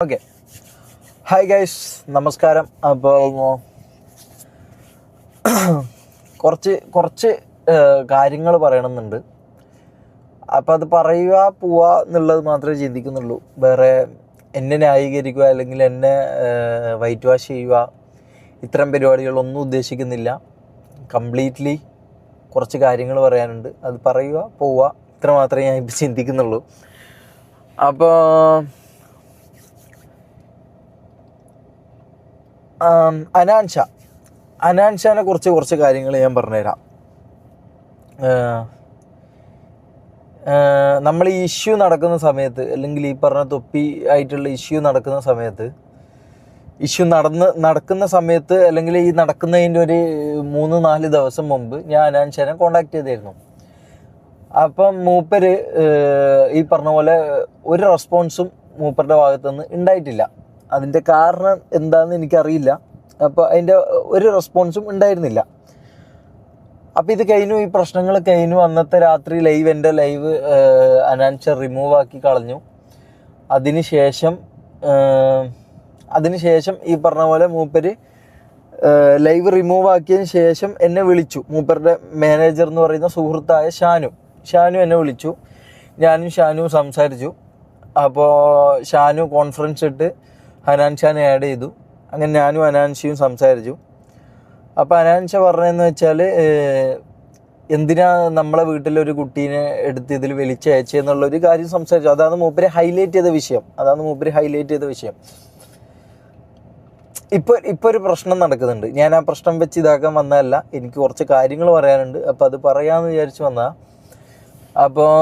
Okay. Hi guys, നമസ്കാരം. അപ്പോൾ കുറച്ച് കാര്യങ്ങൾ പറയണമെന്നുണ്ട്. അപ്പം അത് പറയുക പോവുക എന്നുള്ളത് മാത്രമേ ചിന്തിക്കുന്നുള്ളൂ. വേറെ എന്നെ ന്യായീകരിക്കുക അല്ലെങ്കിൽ എന്നെ വൈറ്റ് വാഷ് ചെയ്യുക ഇത്തരം പരിപാടികളൊന്നും ഉദ്ദേശിക്കുന്നില്ല. കംപ്ലീറ്റ്ലി കുറച്ച് കാര്യങ്ങൾ പറയാനുണ്ട്. അത് പറയുക പോവുക ഇത്ര മാത്രമേ ഞാൻ ഇപ്പോൾ ചിന്തിക്കുന്നുള്ളൂ. അപ്പോൾ അനാൻഷാനെ കുറിച്ച് കുറച്ച് കാര്യങ്ങൾ ഞാൻ പറഞ്ഞുതരാം. നമ്മൾ ഈ ഇഷ്യൂ നടക്കുന്ന സമയത്ത്, അല്ലെങ്കിൽ ഈ പറഞ്ഞ തൊപ്പി ആയിട്ടുള്ള ഇഷ്യൂ നടക്കുന്ന സമയത്ത്, നടക്കുന്ന സമയത്ത് അല്ലെങ്കിൽ ഈ നടക്കുന്നതിൻ്റെ ഒരു 3-4 ദിവസം മുമ്പ് ഞാൻ അനാൻഷാനെ കോണ്ടാക്ട് ചെയ്തായിരുന്നു. അപ്പം മൂപ്പര് ഈ പറഞ്ഞ പോലെ ഒരു റെസ്പോൺസും മൂപ്പരുടെ ഭാഗത്തുനിന്ന് ഉണ്ടായിട്ടില്ല. അതിൻ്റെ കാരണം എന്താണെന്ന് എനിക്കറിയില്ല. അപ്പോൾ അതിൻ്റെ ഒരു റെസ്പോൺസും ഉണ്ടായിരുന്നില്ല. അപ്പോൾ ഇത് കഴിഞ്ഞു, ഈ പ്രശ്നങ്ങൾ കഴിഞ്ഞു. അന്നത്തെ രാത്രി എൻ്റെ ലൈവ് അനാൻഷ റിമൂവ് ആക്കി കളഞ്ഞു. അതിനുശേഷം ഈ പറഞ്ഞ പോലെ മൂപ്പര് ലൈവ് റിമൂവ് ആക്കിയതിന് ശേഷം എന്നെ വിളിച്ചു. മൂപ്പരുടെ മാനേജർ എന്ന് പറയുന്ന സുഹൃത്തായ ഷാനു എന്നെ വിളിച്ചു. ഞാനും ഷാനുവും സംസാരിച്ചു. അപ്പോൾ ഷാനു കോൺഫറൻസ് ഇട്ട് അനാൻഷാനെ ആഡ് ചെയ്തു. അങ്ങനെ ഞാനും അനാൻഷയും സംസാരിച്ചു. അപ്പോൾ അനാൻഷ പറഞ്ഞതെന്ന് വെച്ചാൽ, എന്തിനാ നമ്മളെ വീട്ടിലൊരു കുട്ടീനെ എടുത്ത് ഇതിൽ വലിച്ചയച്ചെന്നുള്ളൊരു കാര്യം സംസാരിച്ചു. അതാണ് മൂപ്പര് ഹൈലൈറ്റ് ചെയ്ത വിഷയം. ഇപ്പോൾ ഒരു പ്രശ്നം നടക്കുന്നുണ്ട്. ഞാൻ ആ പ്രശ്നം വെച്ച് ഇതാക്കാൻ വന്നതല്ല. എനിക്ക് കുറച്ച് കാര്യങ്ങൾ പറയാനുണ്ട്. അപ്പോൾ അത് പറയാമെന്ന് വിചാരിച്ച് വന്നതാണ്. അപ്പോൾ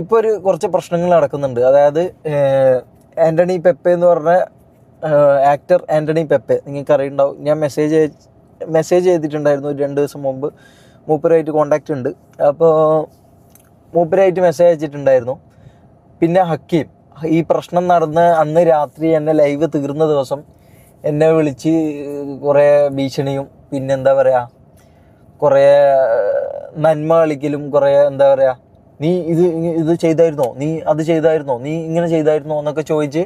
ഇപ്പോൾ കുറച്ച് പ്രശ്നങ്ങൾ നടക്കുന്നുണ്ട്. അതായത് ആൻ്റണി പെപ്പെ എന്ന് പറഞ്ഞ ആക്ടർ ആൻ്റണി പെപ്പെ, നിങ്ങൾക്ക് അറിയുണ്ടാവും. ഞാൻ മെസ്സേജ് ചെയ്തിട്ടുണ്ടായിരുന്നു 2 ദിവസം മുമ്പ്. മൂപ്പരായിട്ട് കോണ്ടാക്റ്റ് ഉണ്ട്. അപ്പോൾ മൂപ്പരായിട്ട് മെസ്സേജ് അയച്ചിട്ടുണ്ടായിരുന്നു. പിന്നെ ഹക്കീം, ഈ പ്രശ്നം നടന്ന് അന്ന് രാത്രി എന്നെ ലൈവ് തീർന്ന ദിവസം എന്നെ വിളിച്ച് കുറേ ഭീഷണിയും, പിന്നെ എന്താ പറയുക, കുറേ നന്മ കളിക്കലും, കുറേ എന്താ പറയുക, നീ ഇത് ചെയ്തായിരുന്നോ, നീ അത് ചെയ്തായിരുന്നോ, നീ ഇങ്ങനെ ചെയ്തായിരുന്നോ എന്നൊക്കെ ചോദിച്ച്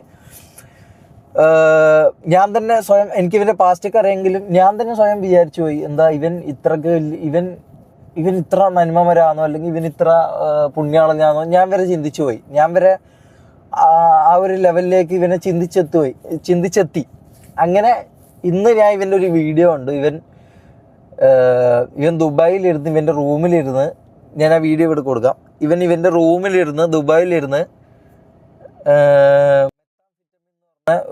ഞാൻ തന്നെ സ്വയം, എനിക്കിവൻ്റെ പാസ്റ്റൊക്കെ അറിയെങ്കിലും ഞാൻ തന്നെ സ്വയം വിചാരിച്ചു പോയി, എന്താ ഇവൻ ഇത്ര നന്മമരാന്നോ, അല്ലെങ്കിൽ ഇവൻ ഇത്ര പുണ്യാളനാന്നോ ഞാൻ വരെ ചിന്തിച്ചു പോയി. ഞാൻ വരെ ആ ഒരു ലെവലിലേക്ക് ഇവനെ ചിന്തിച്ചെത്തി. അങ്ങനെ ഇന്ന് ഞാൻ ഇവൻ്റെ ഒരു വീഡിയോ ഉണ്ട്. ഇവൻ ദുബായിലിരുന്ന്, ഇവൻ്റെ റൂമിലിരുന്ന്, ഞാൻ ആ വീഡിയോ ഇവിടെ കൊടുക്കാം. ഇവൻ്റെ റൂമിലിരുന്ന് ദുബായിലിരുന്ന്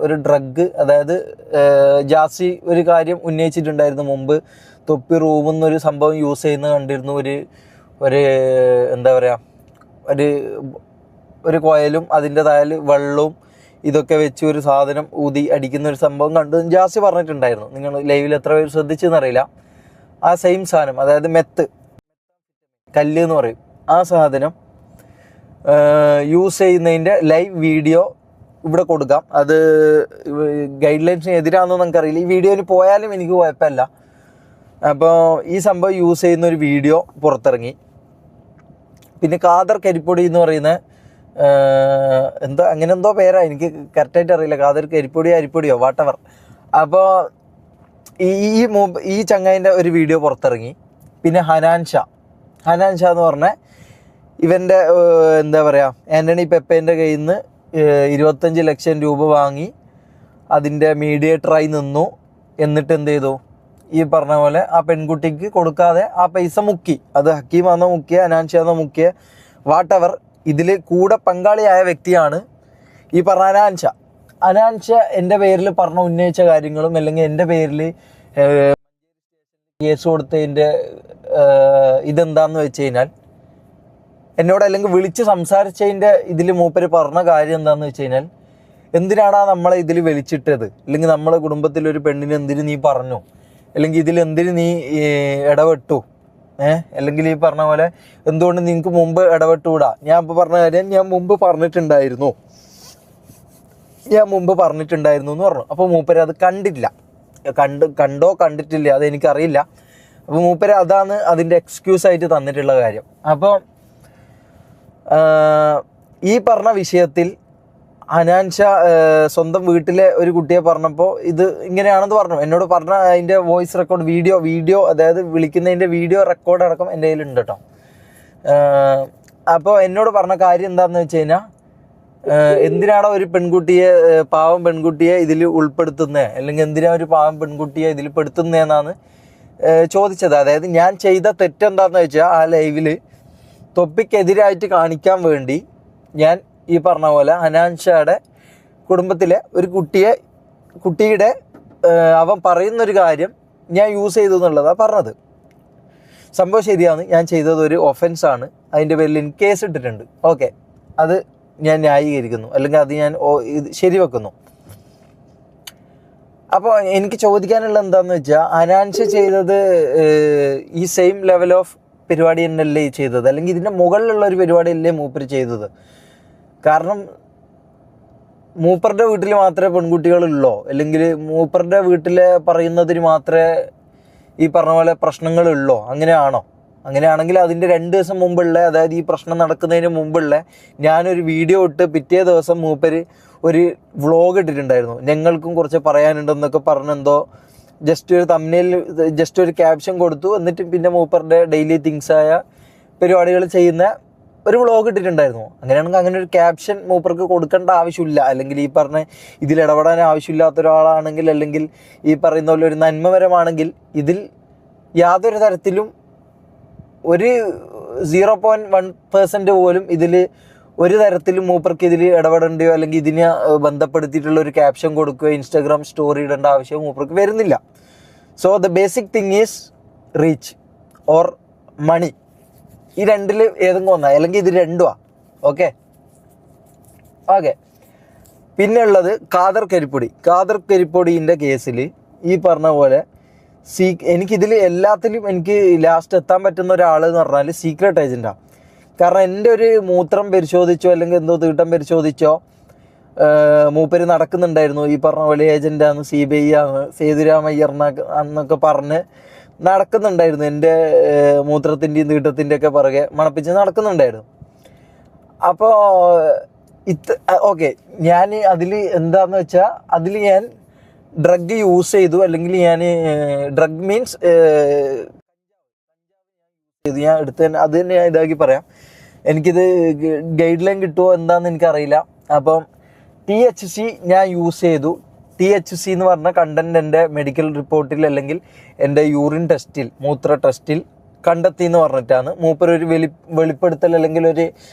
ഒരു ഡ്രഗ്, അതായത് ജാസി ഒരു കാര്യം ഉന്നയിച്ചിട്ടുണ്ടായിരുന്നു മുമ്പ്. തൊപ്പി റൂമിൽ നിന്നൊരു സംഭവം യൂസ് ചെയ്യുന്നത് കണ്ടിരുന്നു. ഒരു എന്താ പറയുക, ഒരു കോയലും അതിൻ്റെതായ വെള്ളവും ഇതൊക്കെ വെച്ച് ഒരു സാധനം ഊതി അടിക്കുന്ന ഒരു സംഭവം കണ്ട് ജാസി പറഞ്ഞിട്ടുണ്ടായിരുന്നു. നിങ്ങൾ ലൈവിൽ എത്ര പേര് ശ്രദ്ധിച്ചെന്നറിയില്ല. ആ സെയിം സാധനം, അതായത് മെത്ത്, കല്ല് എന്ന് പറയും, ആ സാധനം യൂസ് ചെയ്യുന്നതിൻ്റെ ലൈവ് വീഡിയോ ഇവിടെ കൊടുക്കാം. അത് ഗൈഡ് ലൈൻസിന് എതിരാണെന്ന് നമുക്കറിയില്ല. ഈ വീഡിയോയിൽ പോയാലും എനിക്ക് കുഴപ്പമില്ല. അപ്പോൾ ഈ സംഭവം യൂസ് ചെയ്യുന്ന ഒരു വീഡിയോ പുറത്തിറങ്ങി. പിന്നെ ഖാദർ കരിപ്പൊടി എന്ന് പറയുന്ന അങ്ങനെ എന്തോ പേരാ, എനിക്ക് കറക്റ്റായിട്ട് അറിയില്ല. ഖാദർ അരിപ്പൊടിയോ വാട്ടവർ. അപ്പോൾ ഈ ചങ്ങായിൻ്റെ ഒരു വീഡിയോ പുറത്തിറങ്ങി. പിന്നെ ഹനാൻഷ എന്ന് പറഞ്ഞ ഇവൻ്റെ എന്താ പറയുക, ആൻ്റണി പെപ്പേൻ്റെ കയ്യിൽ നിന്ന് 25 ലക്ഷം രൂപ വാങ്ങി അതിൻ്റെ മീഡിയേറ്ററായി നിന്നു. എന്നിട്ട് എന്ത് ചെയ്തു, ഈ പറഞ്ഞ പോലെ ആ പെൺകുട്ടിക്ക് കൊടുക്കാതെ ആ പൈസ മുക്കി. അത് ഹക്കീമാണെന്നോ മുക്കിയ, അനാൻഷയാണെന്നോ മുക്കിയ, വാട്ടവർ, ഇതിൽ കൂടെ പങ്കാളിയായ വ്യക്തിയാണ് ഈ പറഞ്ഞ അനാൻഷ. എൻ്റെ പേരിൽ ഉന്നയിച്ച കാര്യങ്ങളും, അല്ലെങ്കിൽ എൻ്റെ പേരിൽ കേസ് കൊടുത്തതിൻ്റെ ഇതെന്താന്ന് വെച്ച് കഴിഞ്ഞാൽ, എന്നോട് അല്ലെങ്കിൽ വിളിച്ച് സംസാരിച്ചതിൻ്റെ ഇതിൽ മൂപ്പര് പറഞ്ഞ കാര്യം എന്താണെന്ന് വെച്ച് കഴിഞ്ഞാൽ, എന്തിനാടാ നമ്മളെ ഇതിൽ വലിച്ചിട്ടത്, അല്ലെങ്കിൽ നമ്മളെ കുടുംബത്തിലൊരു പെണ്ണിന് എന്തിന് നീ പറഞ്ഞു, അല്ലെങ്കിൽ ഇതിലെന്തിന് നീ ഇടപെട്ടു, അല്ലെങ്കിൽ ഈ പറഞ്ഞ പോലെ എന്തുകൊണ്ട് നിങ്ങൾക്ക് മുമ്പ് ഇടപെട്ടുകൂടാ. ഞാൻ ഇപ്പോൾ പറഞ്ഞ കാര്യം ഞാൻ മുമ്പ് പറഞ്ഞിട്ടുണ്ടായിരുന്നു എന്ന് പറഞ്ഞു. അപ്പോൾ മൂപ്പര് അത് കണ്ടോ കണ്ടിട്ടില്ല അതെനിക്കറിയില്ല. അപ്പോൾ മൂപ്പര് അതാണ് അതിൻ്റെ എക്സ്ക്യൂസായിട്ട് തന്നിട്ടുള്ള കാര്യം. അപ്പോൾ ഈ പറഞ്ഞ വിഷയത്തിൽ ഹനാൻ ഷാ സ്വന്തം വീട്ടിലെ ഒരു കുട്ടിയെ പറഞ്ഞപ്പോൾ ഇത് ഇങ്ങനെയാണെന്ന് പറഞ്ഞു. എന്നോട് പറഞ്ഞ അതിൻ്റെ വോയിസ് റെക്കോർഡ് വീഡിയോ അതായത് വിളിക്കുന്നതിൻ്റെ വീഡിയോ റെക്കോർഡ് അടക്കം എൻ്റെ കയ്യിലുണ്ട് കേട്ടോ. അപ്പോൾ എന്നോട് പറഞ്ഞ കാര്യം എന്താണെന്ന് വെച്ച് കഴിഞ്ഞാൽ, എന്തിനാണ് ഒരു പെൺകുട്ടിയെ, പാവം പെൺകുട്ടിയെ ഇതിൽ ഉൾപ്പെടുത്തുന്നത്, അല്ലെങ്കിൽ എന്തിനാണ് ഒരു പാവം പെൺകുട്ടിയെ ഇതിൽ പെടുത്തുന്നതെന്നാണ് ചോദിച്ചത്. അതായത് ഞാൻ ചെയ്ത തെറ്റെന്താണെന്ന് വെച്ചാൽ, ആ ലൈവിൽ തൊപ്പിക്കെതിരായിട്ട് കാണിക്കാൻ വേണ്ടി ഞാൻ ഈ പറഞ്ഞ പോലെ ഹനാൻ ഷായുടെ കുടുംബത്തിലെ ഒരു കുട്ടിയുടെ അവൻ പറയുന്നൊരു കാര്യം ഞാൻ യൂസ് ചെയ്തു എന്നുള്ളതാണ് പറഞ്ഞത്. സംഭവം ശരിയാണ്, ഞാൻ ചെയ്തത് ഒരു ഒഫൻസാണ്. അതിൻ്റെ പേരിൽ എനിക്ക് കേസ് ഇട്ടിട്ടുണ്ട്. ഓക്കെ, അത് ഞാൻ ന്യായീകരിക്കുന്നു, അല്ലെങ്കിൽ അത് ഞാൻ ഇത് ശരിവെക്കുന്നു. അപ്പോൾ എനിക്ക് ചോദിക്കാനുള്ള എന്താണെന്ന് വെച്ചാൽ, ഹനാൻ ഷാ ചെയ്തത് ഈ സെയിം ലെവൽ ഓഫ് പരിപാടി തന്നെയല്ലേ ചെയ്തത്, അല്ലെങ്കിൽ ഇതിൻ്റെ മുകളിലുള്ള ഒരു പരിപാടിയല്ലേ മൂപ്പർ ചെയ്തത്? കാരണം മൂപ്പറുടെ വീട്ടിൽ മാത്രമേ പെൺകുട്ടികളുള്ളൂ, അല്ലെങ്കിൽ മൂപ്പറുടെ വീട്ടിൽ പറയുന്നതിന് മാത്രമേ ഈ പറഞ്ഞ പോലെ പ്രശ്നങ്ങളുള്ളൂ, അങ്ങനെയാണോ? അങ്ങനെയാണെങ്കിൽ അതിൻ്റെ 2 ദിവസം മുമ്പുള്ള, അതായത് ഈ പ്രശ്നം നടക്കുന്നതിന് മുമ്പുള്ള ഞാനൊരു വീഡിയോ ഇട്ട് പിറ്റേ ദിവസം മൂപ്പര് ഒരു വ്ളോഗ് ഇട്ടിട്ടുണ്ടായിരുന്നു. ഞങ്ങൾക്കും കുറച്ച് പറയാനുണ്ടെന്നൊക്കെ പറഞ്ഞെന്തോ ജസ്റ്റ് ഒരു തമ്മിൽ ജസ്റ്റ് ഒരു ക്യാപ്ഷൻ കൊടുത്തു. എന്നിട്ട് പിന്നെ മൂപ്പറുടെ ഡെയിലി തിങ്സായ പരിപാടികൾ ചെയ്യുന്ന ഒരു വ്ളോഗ് ഇട്ടിട്ടുണ്ടായിരുന്നു. അങ്ങനെയാണെങ്കിൽ അങ്ങനെ ഒരു ക്യാപ്ഷൻ മൂപ്പർക്ക് കൊടുക്കേണ്ട ആവശ്യമില്ല. അല്ലെങ്കിൽ ഈ പറഞ്ഞ ഇതിൽ ഇടപെടാൻ ആവശ്യമില്ലാത്ത ഒരാളാണെങ്കിൽ, അല്ലെങ്കിൽ ഈ പറയുന്ന പോലെ ഒരു നന്മപരമാണെങ്കിൽ, ഇതിൽ യാതൊരു തരത്തിലും ഒരു 0.1% പോലും ഇതിൽ ഒരു തരത്തിലും മൂപ്പർക്ക് ഇതിൽ ഇടപെടേണ്ടയോ അല്ലെങ്കിൽ ഇതിനെ ബന്ധപ്പെടുത്തിയിട്ടുള്ള ഒരു ക്യാപ്ഷൻ കൊടുക്കുകയോ ഇൻസ്റ്റാഗ്രാം സ്റ്റോറി ഇടേണ്ട ആവശ്യം മൂപ്പർക്ക് വരുന്നില്ല. So the basic thing is reach or money. ഈ രണ്ടിൽ ഏതെങ്കിലും ഒന്നാ, അല്ലെങ്കിൽ ഇത് രണ്ടുമാണ്. ഓക്കെ. പിന്നെ ഉള്ളത് ഖാദർ കരിപ്പൊടിൻ്റെ കേസിൽ ഈ പറഞ്ഞ പോലെ എനിക്കിതിൽ എല്ലാത്തിലും എനിക്ക് ലാസ്റ്റ് എത്താൻ പറ്റുന്ന ഒരാൾ എന്ന് പറഞ്ഞാൽ സീക്രട്ട് ഏജൻറ്റാണ്. കാരണം എൻ്റെ ഒരു മൂത്രം പരിശോധിച്ചോ അല്ലെങ്കിൽ എന്തോ തീട്ടം പരിശോധിച്ചോ മൂപ്പര് നടക്കുന്നുണ്ടായിരുന്നു. ഈ പറഞ്ഞ പോലെ ഏജൻറ്റാണ്, CBI ആണ്, സേതുരാമയ്യർ എന്നൊക്കെ പറഞ്ഞ് നടക്കുന്നുണ്ടായിരുന്നു. എൻ്റെ മൂത്രത്തിൻ്റെയും തീട്ടത്തിൻ്റെ ഒക്കെ പുറകെ മണപ്പിച്ച് നടക്കുന്നുണ്ടായിരുന്നു. അപ്പോൾ ഓക്കെ, ഞാൻ അതിൽ എന്താണെന്ന് വെച്ചാൽ, അതിൽ ഞാൻ ഡ്രഗ് യൂസ് ചെയ്തു, അല്ലെങ്കിൽ ഞാൻ ഡ്രഗ് മീൻസ് ഞാൻ എടുത്ത് അത് തന്നെ ഞാൻ ഇതാക്കി പറയാം. എനിക്കിത് ഗൈഡ് ലൈൻ കിട്ടുമോ എന്താണെന്ന് എനിക്കറിയില്ല. അപ്പം THC ഞാൻ യൂസ് ചെയ്തു. THC എന്ന് പറഞ്ഞ കണ്ടന്റ് എൻ്റെ മെഡിക്കൽ റിപ്പോർട്ടിൽ അല്ലെങ്കിൽ എൻ്റെ യൂറിൻ ടെസ്റ്റിൽ, മൂത്ര ടെസ്റ്റിൽ കണ്ടെത്തി എന്ന് പറഞ്ഞിട്ടാണ് മൂപ്പരൊരു വെളിപ്പെടുത്തൽ, അല്ലെങ്കിൽ ഒരു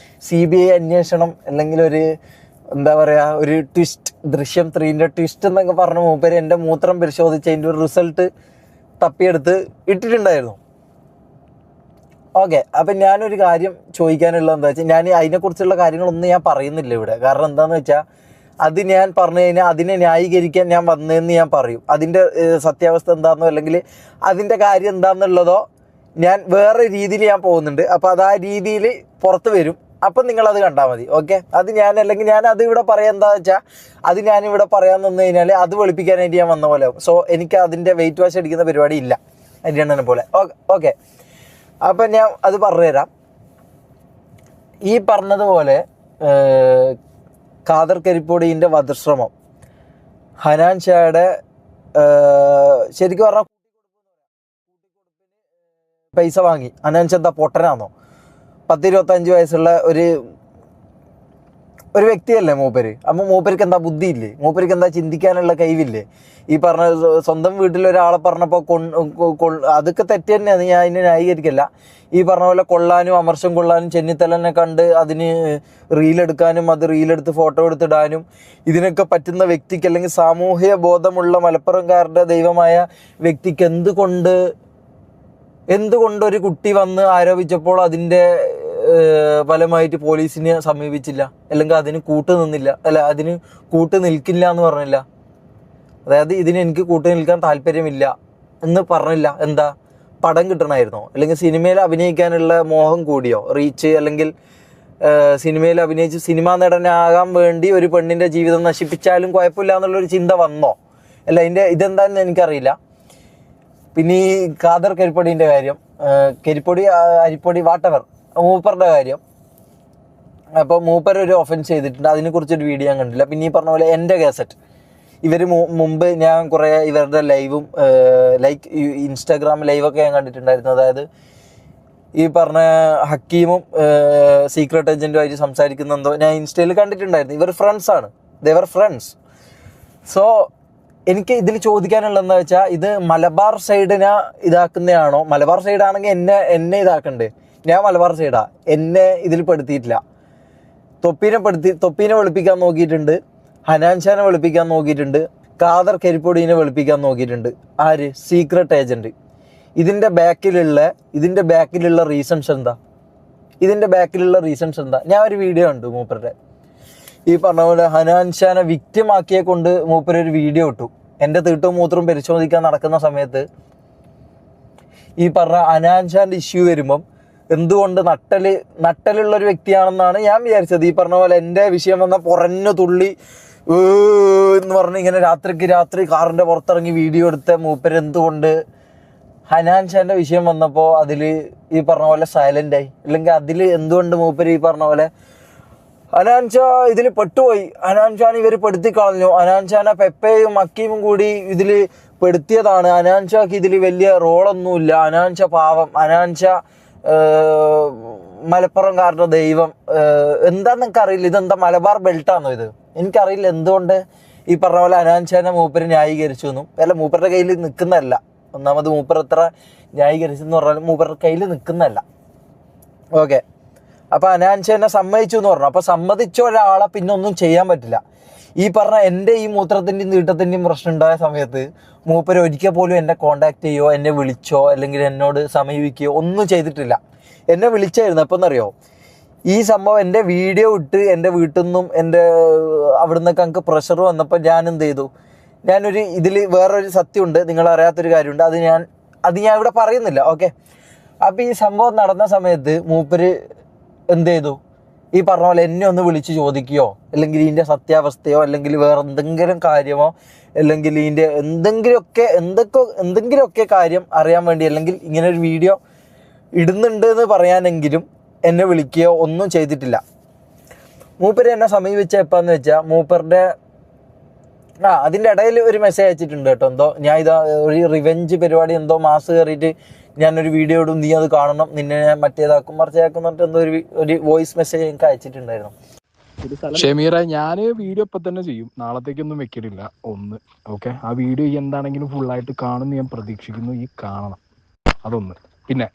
CBI അന്വേഷണം, അല്ലെങ്കിൽ ഒരു എന്താ പറയുക, ഒരു ട്വിസ്റ്റ്, ദൃശ്യം 3ൻ്റെ ട്വിസ്റ്റ് എന്നൊക്കെ പറഞ്ഞ മൂപ്പര് എൻ്റെ മൂത്രം പരിശോധിച്ച് അതിൻ്റെ ഒരു റിസൾട്ട് തപ്പിയെടുത്ത് ഇട്ടിട്ടുണ്ടായിരുന്നു. ഓക്കെ. അപ്പം ഞാനൊരു കാര്യം ചോദിക്കാനുള്ളത് എന്താ വെച്ചാൽ, ഞാൻ അതിനെക്കുറിച്ചുള്ള കാര്യങ്ങളൊന്നും ഞാൻ പറയുന്നില്ല ഇവിടെ. കാരണം എന്താണെന്ന് വെച്ചാൽ, അത് ഞാൻ പറഞ്ഞു കഴിഞ്ഞാൽ അതിനെ ന്യായീകരിക്കാൻ ഞാൻ വന്നതെന്ന് ഞാൻ പറയും. അതിൻ്റെ സത്യാവസ്ഥ എന്താണെന്നോ അല്ലെങ്കിൽ അതിൻ്റെ കാര്യം എന്താണെന്നുള്ളതോ ഞാൻ വേറെ രീതിയിൽ ഞാൻ പോകുന്നുണ്ട്. അപ്പോൾ അത് ആ രീതിയിൽ പുറത്ത് വരും. അപ്പം നിങ്ങളത് കണ്ടാൽ മതി. ഓക്കെ. അത് ഞാൻ അല്ലെങ്കിൽ ഞാൻ അത് ഇവിടെ പറയാൻ എന്താ വെച്ചാൽ, അത് ഞാനിവിടെ പറയാൻ നിന്ന് കഴിഞ്ഞാൽ അത് വെളുപ്പിക്കാനായിട്ട് ഞാൻ വന്ന പോലെ. സോ എനിക്ക് അതിൻ്റെ വെയിറ്റ് വാഷ് അടിക്കുന്ന പരിപാടി ഇല്ല, അരിയണ്ണനെ പോലെ. ഓക്കെ. അപ്പം ഞാൻ അത് പറഞ്ഞുതരാം. ഈ പറഞ്ഞതുപോലെ ഖാദർ കരിപ്പൊടിൻ്റെ വധശ്രമം, ഹനാൻ ഷായുടെ ശരിക്കും പറഞ്ഞാൽ പൈസ വാങ്ങി. ഹനാൻ ഷാ എന്താ പൊട്ടനാണോ? 10-25 വയസ്സുള്ള ഒരു വ്യക്തിയല്ലേ മൂപ്പര്. അപ്പം മൂപ്പർക്ക് എന്താ ബുദ്ധിയില്ലേ? മൂപ്പർക്ക് എന്താ ചിന്തിക്കാനുള്ള കഴിവില്ലേ? ഈ പറഞ്ഞ സ്വന്തം വീട്ടിലൊരാളെ പറഞ്ഞപ്പോൾ അതൊക്കെ തെറ്റ് തന്നെയാണ്, ഞാൻ അതിനെ ന്യായീകരിക്കില്ല. ഈ പറഞ്ഞ പോലെ കൊള്ളാനും അമർഷം കൊള്ളാനും ചെന്നിത്തലനെ കണ്ട് അതിന് റീലെടുക്കാനും അത് റീലെടുത്ത് ഫോട്ടോ എടുത്തിടാനും ഇതിനൊക്കെ പറ്റുന്ന വ്യക്തിക്ക്, അല്ലെങ്കിൽ സാമൂഹ്യ ബോധമുള്ള മലപ്പുറംകാരുടെ ദൈവമായ വ്യക്തിക്ക് എന്തുകൊണ്ട് ഒരു കുട്ടി വന്ന് ആരോപിച്ചപ്പോൾ അതിൻ്റെ ഫലമായിട്ട് പോലീസിനെ സമീപിച്ചില്ല, അല്ലെങ്കിൽ അതിന് അതിന് കൂട്ട് നിൽക്കില്ല എന്ന് പറഞ്ഞില്ല? അതായത് ഇതിന് എനിക്ക് കൂട്ട് നിൽക്കാൻ താല്പര്യമില്ല എന്ന് പറഞ്ഞില്ല. എന്താ, പടം കിട്ടണമായിരുന്നോ? അല്ലെങ്കിൽ സിനിമയിൽ അഭിനയിക്കാനുള്ള മോഹം കൂടിയോ? റീച്ച്, അല്ലെങ്കിൽ സിനിമയിൽ അഭിനയിച്ച് സിനിമാ നടനാകാൻ വേണ്ടി ഒരു പെണ്ണിൻ്റെ ജീവിതം നശിപ്പിച്ചാലും കുഴപ്പമില്ല എന്നുള്ളൊരു ചിന്ത വന്നോ? അല്ല, ഇതെന്താണെന്ന് എനിക്കറിയില്ല. പിന്നെ ഈ ഖാദർ കരിപ്പൊടീൻ്റെ കാര്യം, അരിപ്പൊടി വാട്ടവർ മൂപ്പറുടെ കാര്യം, അപ്പോൾ മൂപ്പർ ഒരു ഒഫൻസ് ചെയ്തിട്ടുണ്ട്, അതിനെക്കുറിച്ചൊരു വീഡിയോ ഞാൻ കണ്ടില്ല. പിന്നെ ഈ പറഞ്ഞ പോലെ എൻ്റെ കാസറ്റ് ഇവർ മുമ്പ് ഞാൻ കുറേ ഇവരുടെ ലൈവും ലൈക്ക് ഇൻസ്റ്റാഗ്രാം ലൈവൊക്കെ ഞാൻ കണ്ടിട്ടുണ്ടായിരുന്നു. അതായത് ഈ പറഞ്ഞ ഹക്കീമും സീക്രട്ട് ഏജൻറ്റുമായിട്ട് സംസാരിക്കുന്നെന്തോ ഞാൻ ഇൻസ്റ്റയിൽ കണ്ടിട്ടുണ്ടായിരുന്നു. ഇവർ ഫ്രണ്ട്സാണ്, ദേവർ ഫ്രണ്ട്സ്. സോ എനിക്ക് ഇതിൽ ചോദിക്കാനുള്ളതെന്ന് വെച്ചാൽ, ഇത് മലബാർ സൈഡിനെ ഇതാക്കുന്നതാണോ? മലബാർ സൈഡാണെങ്കിൽ എന്നെ ഇതാക്കണ്ടേ? ഞാൻ മലബാർ സൈഡാ, എന്നെ ഇതിൽ പെടുത്തിയിട്ടില്ല. തൊപ്പീനെ വെളുപ്പിക്കാൻ നോക്കിയിട്ടുണ്ട്, ഹനാൻഷാനെ വെളുപ്പിക്കാൻ നോക്കിയിട്ടുണ്ട്, ഖാദർ കരിപ്പൊടീനെ വെളുപ്പിക്കാൻ നോക്കിയിട്ടുണ്ട്. ആര്? Secret agent. ഇതിൻ്റെ ബാക്കിലുള്ള റീസൺസ് എന്താ? ഞാൻ ഒരു വീഡിയോ കണ്ടു മൂപ്പരുടെ, ഈ പറഞ്ഞ പോലെ ഹനാൻഷാനെ വിക്റ്റിമാക്കിയെ കൊണ്ട് മൂപ്പരൊരു വീഡിയോ ഇട്ടു. എൻ്റെ തീട്ടവും മൂത്രവും പരിശോധിക്കാൻ നടക്കുന്ന സമയത്ത് ഈ പറഞ്ഞ ഹനാൻഷാൻ്റെ ഇഷ്യൂ വരുമ്പം എന്തുകൊണ്ട് നട്ടലുള്ളൊരു വ്യക്തിയാണെന്നാണ് ഞാൻ വിചാരിച്ചത്. ഈ പറഞ്ഞ പോലെ എൻ്റെ വിഷയം വന്ന പുറഞ്ഞു തുള്ളി എന്ന് പറഞ്ഞ് ഇങ്ങനെ രാത്രി കാറിൻ്റെ പുറത്തിറങ്ങി വീഡിയോ എടുത്ത മൂപ്പര് എന്തുകൊണ്ട് ഹനാൻഷാൻ്റെ വിഷയം വന്നപ്പോൾ അതിൽ ഈ പറഞ്ഞ പോലെ സൈലൻ്റായി? അല്ലെങ്കിൽ അതിൽ എന്തുകൊണ്ട് മൂപ്പര് ഈ പറഞ്ഞ പോലെ ഹനാൻഷാ ഇതിൽ പെട്ടുപോയി, ഹനാൻഷാൻ ഇവർ പെടുത്തി കളഞ്ഞു, ഹനാൻഷാനെ പെപ്പയും അക്കീമും കൂടി ഇതിൽ പെടുത്തിയതാണ്, ഹനാൻഷാക്ക് ഇതിൽ വലിയ റോളൊന്നുമില്ല, ഹനാൻഷ പാവം, ഹനാൻഷ മലപ്പുറംകാരുടെ ദൈവം, എന്താന്ന് എനിക്കറിയില്ല. ഇതെന്താ മലബാർ ബെൽറ്റാണോ ഇത്? എനിക്കറിയില്ല എന്തുകൊണ്ട് ഈ പറഞ്ഞ പോലെ ഹനാൻഷാനെ മൂപ്പര് ന്യായീകരിച്ചു എന്നും. അല്ല, മൂപ്പരുടെ കയ്യിൽ നിൽക്കുന്നതല്ല. ഒന്നാമത് മൂപ്പർ എത്ര ന്യായീകരിച്ചെന്ന് പറഞ്ഞാൽ മൂപ്പരുടെ കയ്യിൽ നിൽക്കുന്നതല്ല. ഓക്കെ, അപ്പോൾ ഹനാൻഷാനെ സമ്മതിച്ചു എന്ന് പറഞ്ഞു. അപ്പോൾ സമ്മതിച്ച ഒരാളെ പിന്നെ ഒന്നും ചെയ്യാൻ പറ്റില്ല. ഈ പറഞ്ഞ എൻ്റെ ഈ മൂത്രത്തിൻ്റെയും തീട്ടത്തിൻ്റെയും പ്രശ്നം ഉണ്ടായ സമയത്ത് മൂപ്പര് ഒരിക്കൽ പോലും എന്നെ കോണ്ടാക്ട് ചെയ്യുകയോ എന്നെ വിളിച്ചോ അല്ലെങ്കിൽ എന്നോട് സമീപിക്കുകയോ ഒന്നും ചെയ്തിട്ടില്ല. എന്നെ വിളിച്ചായിരുന്നു. എപ്പോൾ എന്നറിയോ? ഈ സംഭവം എൻ്റെ വീഡിയോ ഇട്ട് എൻ്റെ വീട്ടിൽ നിന്നും എൻ്റെ അവിടെ നിന്നൊക്കെ എനിക്ക് പ്രഷർ വന്നപ്പോൾ ഞാൻ എന്ത് ചെയ്തു? ഞാനൊരു ഇതിൽ വേറൊരു സത്യമുണ്ട്, നിങ്ങളറിയാത്തൊരു കാര്യമുണ്ട്, അത് ഞാൻ ഇവിടെ പറയുന്നില്ല. ഓക്കെ, അപ്പോൾ ഈ സംഭവം നടന്ന സമയത്ത് മൂപ്പര് എന്ത് ചെയ്തു? ഈ പറഞ്ഞ പോലെ എന്നെ ഒന്ന് വിളിച്ച് ചോദിക്കുകയോ അല്ലെങ്കിൽ ഇതിൻ്റെ സത്യാവസ്ഥയോ അല്ലെങ്കിൽ വേറെ എന്തെങ്കിലും കാര്യമോ അല്ലെങ്കിൽ ഇതിൻ്റെ എന്തെങ്കിലുമൊക്കെ കാര്യം അറിയാൻ വേണ്ടി അല്ലെങ്കിൽ ഇങ്ങനൊരു വീഡിയോ ഇടുന്നുണ്ട് എന്ന് പറയാനെങ്കിലും എന്നെ വിളിക്കുകയോ ഒന്നും ചെയ്തിട്ടില്ല. മൂപ്പര് എന്നെ സമീപിച്ച എപ്പാന്ന് വെച്ചാൽ മൂപ്പരുടെ അതിൻ്റെ ഇടയിൽ ഒരു മെസ്സേജ് അയച്ചിട്ടുണ്ട് കേട്ടോ. എന്തോ ഞാൻ ഇതാ ഒരു റിവെഞ്ച് പരിപാടി എന്തോ മാസ് കയറിയിട്ട് ഞാനൊരു വീഡിയോ ഇടും, നീ അത് കാണണം, നിന്നെ ഞാൻ മറ്റേതാക്കും മറിച്ചാക്കും എന്നിട്ട് എന്തോ ഒരു വോയിസ് മെസ്സേജ് എനിക്ക് അയച്ചിട്ടുണ്ടായിരുന്നു. ഷമീറ, ഞാൻ വീഡിയോ ഇപ്പം തന്നെ ചെയ്യും, നാളത്തേക്കൊന്നും വെക്കലില്ല. ഓക്കെ, ആ വീഡിയോ എന്താണെങ്കിലും ഫുള്ളായിട്ട് കാണുമെന്ന് ഞാൻ പ്രതീക്ഷിക്കുന്നു. ഈ കാണണം, അതൊന്ന്. പിന്നെ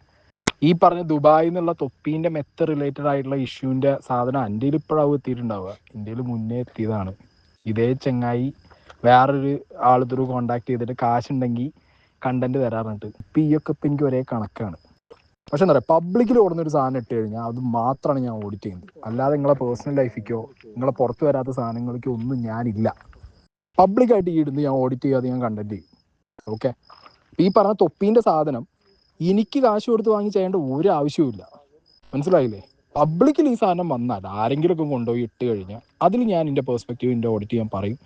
ഈ പറഞ്ഞ ദുബായിൽ നിന്നുള്ള തൊപ്പീൻ്റെ മെത്ത റിലേറ്റഡ് ആയിട്ടുള്ള ഇഷ്യൂവിൻ്റെ സാധനം ഇന്ത്യയിൽ ഇപ്പോഴാവും എത്തിയിട്ടുണ്ടാവുക. ഇന്ത്യയിൽ മുന്നേ എത്തിയതാണ്. ഇതേ ചെങ്ങായി വേറൊരു ആൾ ത്രൂ കോണ്ടാക്ട് ചെയ്തിട്ട് കാശുണ്ടെങ്കിൽ കണ്ടന്റ് തരാറുണ്ട്. ഇപ്പം ഈയൊക്കെ ഇപ്പം എനിക്ക് ഒരേ കണക്കാണ്. പക്ഷെ എന്താ പറയുക, പബ്ലിക്കിൽ ഓടുന്നൊരു സാധനം ഇട്ട് കഴിഞ്ഞാൽ അത് മാത്രമാണ് ഞാൻ ഓഡിറ്റ് ചെയ്യുന്നത്. അല്ലാതെ നിങ്ങളെ പേഴ്സണൽ ലൈഫിക്കോ നിങ്ങളെ പുറത്ത് വരാത്ത സാധനങ്ങൾക്കോ ഒന്നും ഞാനില്ല. പബ്ലിക്കായിട്ട് ഈ ഇടുന്ന് ഞാൻ ഓഡിറ്റ് ചെയ്യാതെ ഞാൻ കണ്ടന്റ് ചെയ്യും. ഓക്കെ, ഈ പറഞ്ഞ തൊപ്പീൻ്റെ സാധനം എനിക്ക് കാശ് കൊടുത്ത് വാങ്ങി ചെയ്യേണ്ട ഒരു ആവശ്യവുമില്ല. മനസ്സിലായില്ലേ? പബ്ലിക്കിൽ ഈ സാധനം വന്നാൽ ആരെങ്കിലുമൊക്കെ കൊണ്ടുപോയി ഇട്ട് കഴിഞ്ഞാൽ അതിൽ ഞാൻ എൻ്റെ പേഴ്സ്പെക്റ്റീവ് എൻ്റെ ഓഡിറ്റ് ഞാൻ പറയും.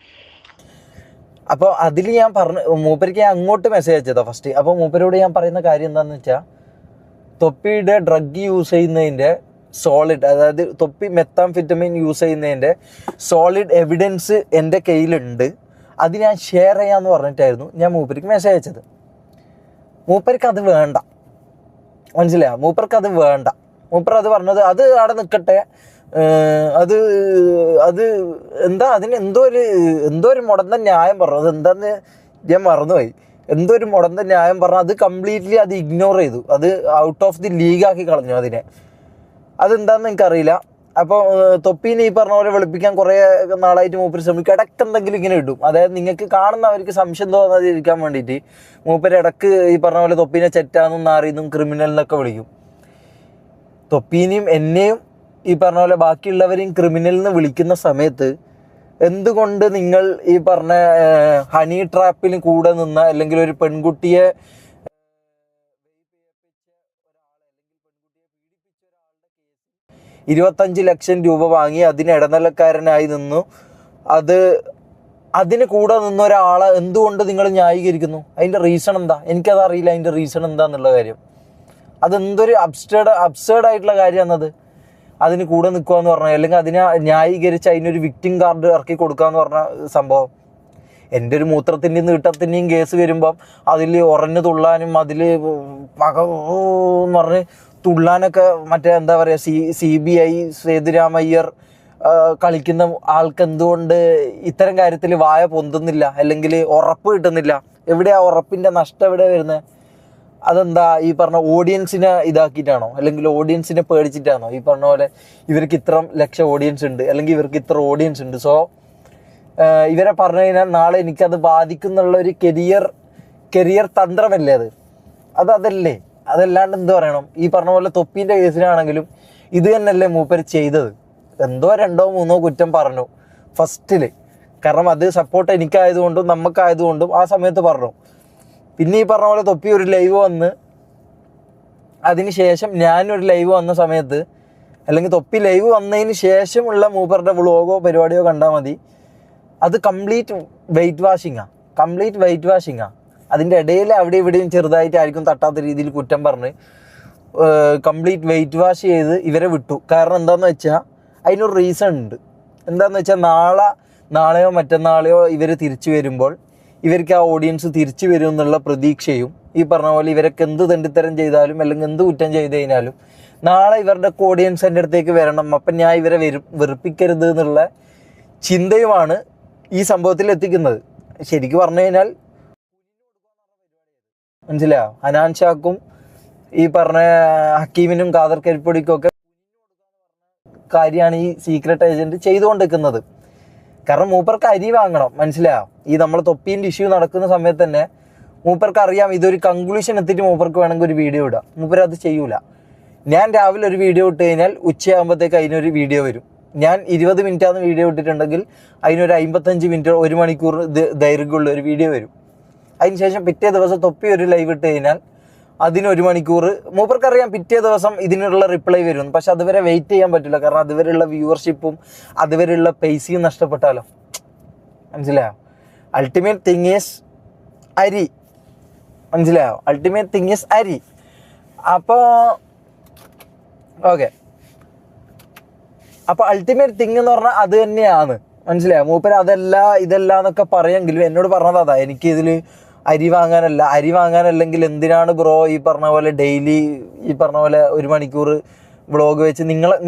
അപ്പോൾ അതിൽ ഞാൻ മൂപ്പർക്ക് ഞാൻ അങ്ങോട്ട് മെസ്സേജ് അയച്ചതാ ഫസ്റ്റ്. അപ്പോൾ മൂപ്പരോട് ഞാൻ പറയുന്ന കാര്യം എന്താണെന്ന് വെച്ചാൽ, തൊപ്പിയുടെ ഡ്രഗ് യൂസ് ചെയ്യുന്നതിൻ്റെ സോളിഡ്, അതായത് തൊപ്പി മെത്താംഫെറ്റമിൻ യൂസ് ചെയ്യുന്നതിൻ്റെ സോളിഡ് എവിഡൻസ് എൻ്റെ കയ്യിലുണ്ട്, അത് ഞാൻ ഷെയർ ചെയ്യാമെന്ന് പറഞ്ഞിട്ടായിരുന്നു ഞാൻ മൂപ്പർക്ക് മെസ്സേജ് അയച്ചത്. മൂപ്പർക്ക് അത് വേണ്ട, മനസ്സിലായോ? മൂപ്പർക്ക് അത് വേണ്ട. മൂപ്പർ അത് പറഞ്ഞത് അത് അവിടെ നിൽക്കട്ടെ, അത് എന്താ അതിന് എന്തോ ഒരു മുടന്ത ന്യായം പറഞ്ഞു. അത് എന്താന്ന് ഞാൻ മറന്നുപോയി. എന്തോ ഒരു മുടന്ത ന്യായം പറഞ്ഞു. അത് കംപ്ലീറ്റ്ലി അത് ഇഗ്നോർ ചെയ്തു, അത് ഔട്ട് ഓഫ് ദി ലീഗാക്കി കളഞ്ഞു അതിനെ. അതെന്താന്ന് എനിക്കറിയില്ല. അപ്പോൾ തൊപ്പീനെ ഈ പറഞ്ഞ പോലെ വെളുപ്പിക്കാൻ കുറേ നാളായിട്ട് മൂപ്പര് ശ്രമിക്കും. ഇടയ്ക്ക് എന്തെങ്കിലും ഇങ്ങനെ ഇടും, അതായത് നിങ്ങൾക്ക് കാണുന്നവർക്ക് സംശയം തോന്നാതിരിക്കാൻ വേണ്ടിയിട്ട് മൂപ്പര് ഇടയ്ക്ക് ഈ പറഞ്ഞ പോലെ തൊപ്പീനെ ചെറ്റാന്നും നാറിയെന്നും ക്രിമിനൽ എന്നൊക്കെ വിളിക്കും. തൊപ്പീനെയും എന്നെയും ഈ പറഞ്ഞ പോലെ ബാക്കിയുള്ളവരെയും ക്രിമിനൽ എന്ന് വിളിക്കുന്ന സമയത്ത് എന്തുകൊണ്ട് നിങ്ങൾ ഈ പറഞ്ഞ ഹണി ട്രാപ്പിന് കൂടെ നിന്ന അല്ലെങ്കിൽ ഒരു പെൺകുട്ടിയെ 25 ലക്ഷം രൂപ വാങ്ങി അതിന് ഇടനിലക്കാരനായി നിന്നു, അതിന് കൂടെ നിന്ന ഒരാളെ എന്തുകൊണ്ട് നിങ്ങൾ ന്യായീകരിക്കുന്നു? അതിൻ്റെ റീസൺ എന്താ? എനിക്കതറിയില്ല അതിൻ്റെ റീസൺ എന്താന്നുള്ള കാര്യം. അതെന്തൊരു അബ്സേർഡ് ആയിട്ടുള്ള കാര്യമാണത്. അതിന് കൂടെ നിൽക്കുക എന്ന് പറഞ്ഞാൽ, അല്ലെങ്കിൽ അതിനെ ന്യായീകരിച്ച് അതിനൊരു വിക്ടിം കാർഡ് ഇറക്കി കൊടുക്കുക എന്ന് പറഞ്ഞ സംഭവം. എൻ്റെ ഒരു മൂത്രത്തിൻ്റെയും നീട്ടത്തിൻ്റെയും കേസ് വരുമ്പം അതിൽ ഉറഞ്ഞു തുള്ളാനും അതിൽ എന്ന് പറഞ്ഞ് തുള്ളാനൊക്കെ മറ്റേ എന്താ പറയുക, CBI സേതുരാമയ്യർ കളിക്കുന്ന ആൾക്ക് എന്തുകൊണ്ട് ഇത്തരം കാര്യത്തിൽ വായ പൊന്തുന്നില്ല, അല്ലെങ്കിൽ ഉറപ്പ് കിട്ടുന്നില്ല? എവിടെയാ ഉറപ്പിൻ്റെ നഷ്ടം എവിടെ വരുന്നത്? അതെന്താ ഈ പറഞ്ഞ ഓഡിയൻസിനെ ഇതാക്കിയിട്ടാണോ, അല്ലെങ്കിൽ ഓഡിയൻസിനെ പേടിച്ചിട്ടാണോ? ഈ പറഞ്ഞ പോലെ ഇവർക്ക് ഇത്ര ലക്ഷം ഓഡിയൻസ് ഉണ്ട്, അല്ലെങ്കിൽ ഇവർക്ക് ഇത്ര ഓഡിയൻസ് ഉണ്ട്, സോ ഇവരെ പറഞ്ഞു കഴിഞ്ഞാൽ നാളെ എനിക്കത് ബാധിക്കുന്നുള്ള ഒരു കരിയർ തന്ത്രമല്ലേ അതല്ലേ? അതല്ലാണ്ട് എന്ത് പറയണം? ഈ പറഞ്ഞ പോലെ തൊപ്പീൻ്റെ കേസിനാണെങ്കിലും ഇത് തന്നെയല്ലേ മൂപ്പർ ചെയ്തത്? എന്തോ 2 or 3 കുറ്റം പറഞ്ഞു ഫസ്റ്റിൽ, കാരണം അത് സപ്പോർട്ട് എനിക്കായതുകൊണ്ടും നമുക്കായതുകൊണ്ടും ആ സമയത്ത് പറഞ്ഞു. പിന്നെ ഈ പറഞ്ഞ പോലെ തൊപ്പി ഒരു ലൈവ് വന്ന്, അതിന് ശേഷം ഞാനൊരു ലൈവ് വന്ന സമയത്ത്, അല്ലെങ്കിൽ തൊപ്പി ലൈവ് വന്നതിന് ശേഷമുള്ള മൂപ്പറുടെ വ്ളോഗോ പരിപാടിയോ കണ്ടാൽ മതി, അത് കംപ്ലീറ്റ് വെയിറ്റ് വാഷിങ്ങാണ്. അതിൻ്റെ ഇടയിൽ അവിടെ ഇവിടെയും ചെറുതായിട്ടായിരിക്കും തട്ടാത്ത രീതിയിൽ കുറ്റം പറഞ്ഞ് കംപ്ലീറ്റ് വെയിറ്റ് വാഷ് ചെയ്ത് ഇവരെ വിട്ടു. കാരണം എന്താണെന്ന് വെച്ചാൽ അതിനൊരു റീസൺ ഉണ്ട്. എന്താണെന്ന് വെച്ചാൽ നാളെയോ മറ്റന്നാളെയോ ഇവർ തിരിച്ചു വരുമ്പോൾ ഇവർക്ക് ആ ഓഡിയൻസ് തിരിച്ചു വരും എന്നുള്ള പ്രതീക്ഷയും, ഈ പറഞ്ഞ പോലെ ഇവരൊക്കെ എന്ത് തെണ്ടിത്തരം ചെയ്താലും അല്ലെങ്കിൽ എന്ത് കുറ്റം ചെയ്ത് കഴിഞ്ഞാലും നാളെ ഇവരുടെ ഓഡിയൻസ് എൻ്റെ അടുത്തേക്ക് വരണം, അപ്പം ഞാൻ ഇവരെ വെറുപ്പിക്കരുത് എന്നുള്ള ചിന്തയുമാണ് ഈ സംഭവത്തിൽ എത്തിക്കുന്നത്. ശരിക്കും പറഞ്ഞു കഴിഞ്ഞാൽ മനസ്സിലായോ, ഹനാൻ ഷാക്കും ഈ പറഞ്ഞ ഹക്കീമിനും ഖാദർ കരിപ്പൊടിക്കും ഒക്കെ കാര്യമാണ് ഈ സീക്രട്ട് ഏജന്റ് ചെയ്തുകൊണ്ടിരിക്കുന്നത്. കാരണം മൂപ്പർക്ക് അരി വാങ്ങണം, മനസ്സിലായോ? ഈ നമ്മൾ തൊപ്പീൻ്റെ ഇഷ്യൂ നടക്കുന്ന സമയത്ത് തന്നെ മൂപ്പർക്ക് അറിയാം ഇതൊരു കൺക്ലൂഷൻ എത്തിയിട്ട് മൂപ്പർക്ക് വേണമെങ്കിൽ ഒരു വീഡിയോ ഇടാം. മൂപ്പർ അത് ചെയ്യൂല. ഞാൻ രാവിലെ ഒരു വീഡിയോ ഇട്ട് കഴിഞ്ഞാൽ ഉച്ചയാകുമ്പോഴത്തേക്ക് അതിനൊരു വീഡിയോ വരും. ഞാൻ 20 മിനിറ്റാണ് വീഡിയോ ഇട്ടിട്ടുണ്ടെങ്കിൽ അതിനൊരു 55 മിനിറ്റ് 1 മണിക്കൂർ ദൈർഘ്യമുള്ള ഒരു വീഡിയോ വരും. അതിനുശേഷം പിറ്റേ ദിവസം തൊപ്പി ഒരു ലൈവ് ഇട്ട് കഴിഞ്ഞാൽ അതിന് 1 മണിക്കൂർ മൂപ്പർക്കറിയാം പിറ്റേ ദിവസം ഇതിനുള്ള റിപ്ലൈ വരും. പക്ഷെ അതുവരെ വെയിറ്റ് ചെയ്യാൻ പറ്റില്ല, കാരണം അതുവരെയുള്ള വ്യൂവർഷിപ്പും അതുവരെയുള്ള പൈസയും നഷ്ടപ്പെട്ടാലോ. മനസ്സിലായോ? അൾട്ടിമേറ്റ് തിങ് ഈസ് അരി. മനസ്സിലായോ? അൾട്ടിമേറ്റ് തിങ് ഈസ് അരി. അപ്പോൾ ഓക്കെ, അപ്പോൾ അൾട്ടിമേറ്റ് തിങ് എന്ന് പറഞ്ഞാൽ അത് തന്നെയാണ്. മനസ്സിലായോ? മൂപ്പര് ഇതല്ല എന്നൊക്കെ പറയുമെങ്കിലും എന്നോട് പറഞ്ഞത് അതാ, എനിക്ക് ഇതിൽ അരി വാങ്ങാനല്ലെങ്കിൽ എന്തിനാണ് ബ്രോ ഈ പറഞ്ഞ പോലെ ഡെയിലി ഈ പറഞ്ഞ പോലെ 1 മണിക്കൂർ വ്ളോഗ് വെച്ച്